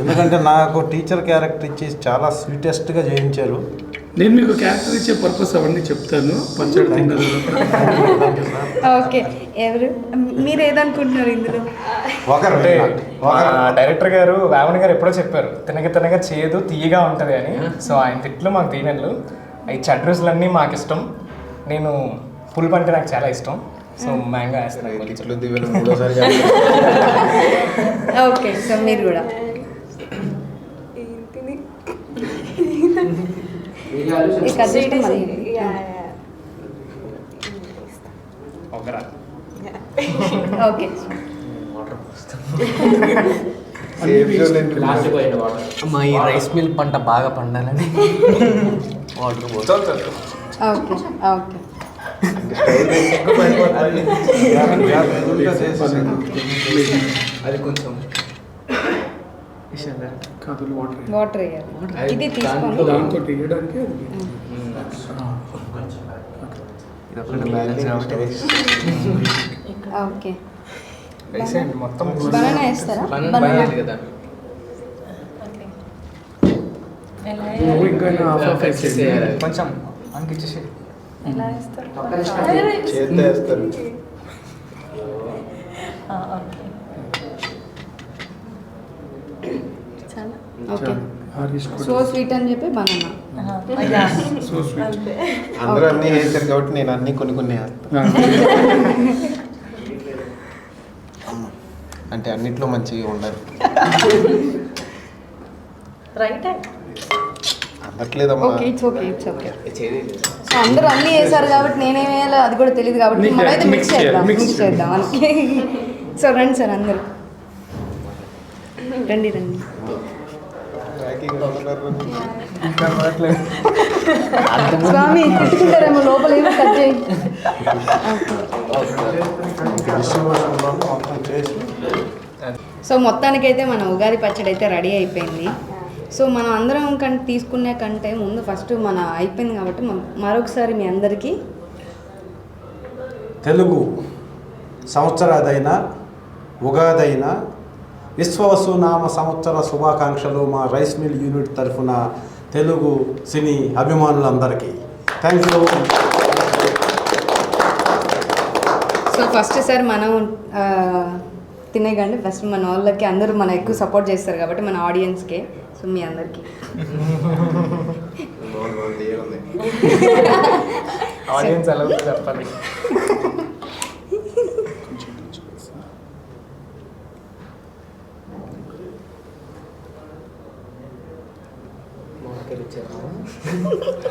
ఎందుకంటే నాకు టీచర్ క్యారెక్టర్ ఇచ్చి చాలా స్వీటెస్ట్గా చేయించారు. నేను మీకు క్యారెక్టర్ ఇచ్చే పర్పస్ అవన్నీ చెప్తాను. పచ్చడి తిన్నది. ఓకే. ఎవరు మీరు ఏదనుకుంటున్నారు ఇందులో? ఒకరంటే డైరెక్టర్ గారు వేమన్ గారు ఎప్పుడో చెప్పారు తినగ చేదు తీయగా ఉంటుంది అని. సో ఆయన తిట్లు మాకు తీనెళ్ళు, ఈ చట్రూసులన్నీ మాకు ఇష్టం. నేను పులుపు అంటే నాకు చాలా ఇష్టం. సో మ్యాంగో వేస్తాను. ఓకే. సో మీరు కూడా ఓకే. మా ఈ రైస్ మిల్ పంట బాగా పండాలని వాటర్ ఓకే. అది కొంచెం వాటర్ వేయాలి. ఇది తీసుకోండి. దాంతో వేయడానికి ఓకే. మొత్తం బనానా వేస్తారా? కదా ఇంకా కొంచెం అంకిచ్చేసి ఓకే సో స్వీట్ అని చెప్పి బనానా. అందరూ అన్నీ వేసారు కాబట్టి నేను అన్నీ కొన్ని అంటే అన్నిట్లో మంచిగా ఉండాలి. అందట్లేదమ్మా. ఓకే ఇట్స్ ఓకే సో అందరూ అన్నీ వేసారు కాబట్టి నేనేం వేయాలో అది కూడా తెలియదు కాబట్టి మనమైతే మిక్స్ చేద్దాం అని. సో రండి సార్ అందరూ రండి. స్వామి తిట్టుకుంటారేమో లోపల ఏమో కట్ చేయి. సో మొత్తానికైతే మన ఉగాది పచ్చడి అయితే రెడీ అయిపోయింది. సో మనం అందరం తీసుకునే కంటే ముందు ఫస్ట్ మన అయిపోయింది కాబట్టి మరొకసారి మీ అందరికీ తెలుగు సంవత్సరాదైన ఉగాదైన విశ్వవసునామ సంవత్సర శుభాకాంక్షలు మా రైస్ మిల్ యూనిట్ తరఫున తెలుగు సినీ అభిమానులందరికీ thank you. So first sir మనం తినేకండి ఫస్ట్ మన వాళ్ళకి అందరూ మన ఎక్కువ సపోర్ట్ చేస్తారు కాబట్టి మన ఆడియన్స్కే. సో మీ అందరికీ ఆడియన్స్ ఎలా చెప్పాలి.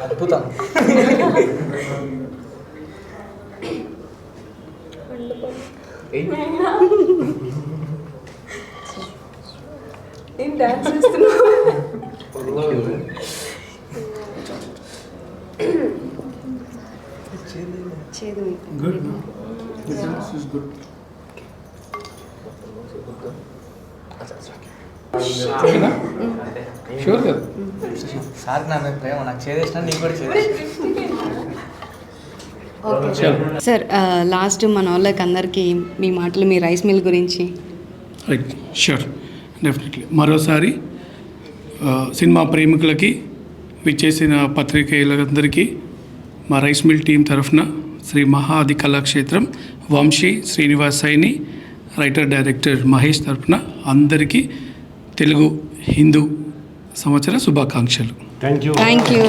అద్భుతం. ఏం డాన్స్ చేస్తున్నావు? షూర్ కదా సార్ నా మీద ప్రేమ నాకు చేసేసిన నీకు కూడా చేసేసిన. సార్ లాస్ట్ మన వాళ్ళకి అందరికీ మీ మాటలు మీ రైస్ మిల్ గురించి. Right sure definitely. మరోసారి సినిమా ప్రేమికులకి విచ్చేసిన పత్రికేయులందరికీ మా రైస్ మిల్ టీం తరఫున శ్రీ మహా ఆది కళాక్షేత్రం వంశీ శ్రీనివాస్ సైని రైటర్ డైరెక్టర్ మహేష్ తరఫున అందరికీ తెలుగు హిందూ సంవత్సర శుభాకాంక్షలు. Thank you. Thank you.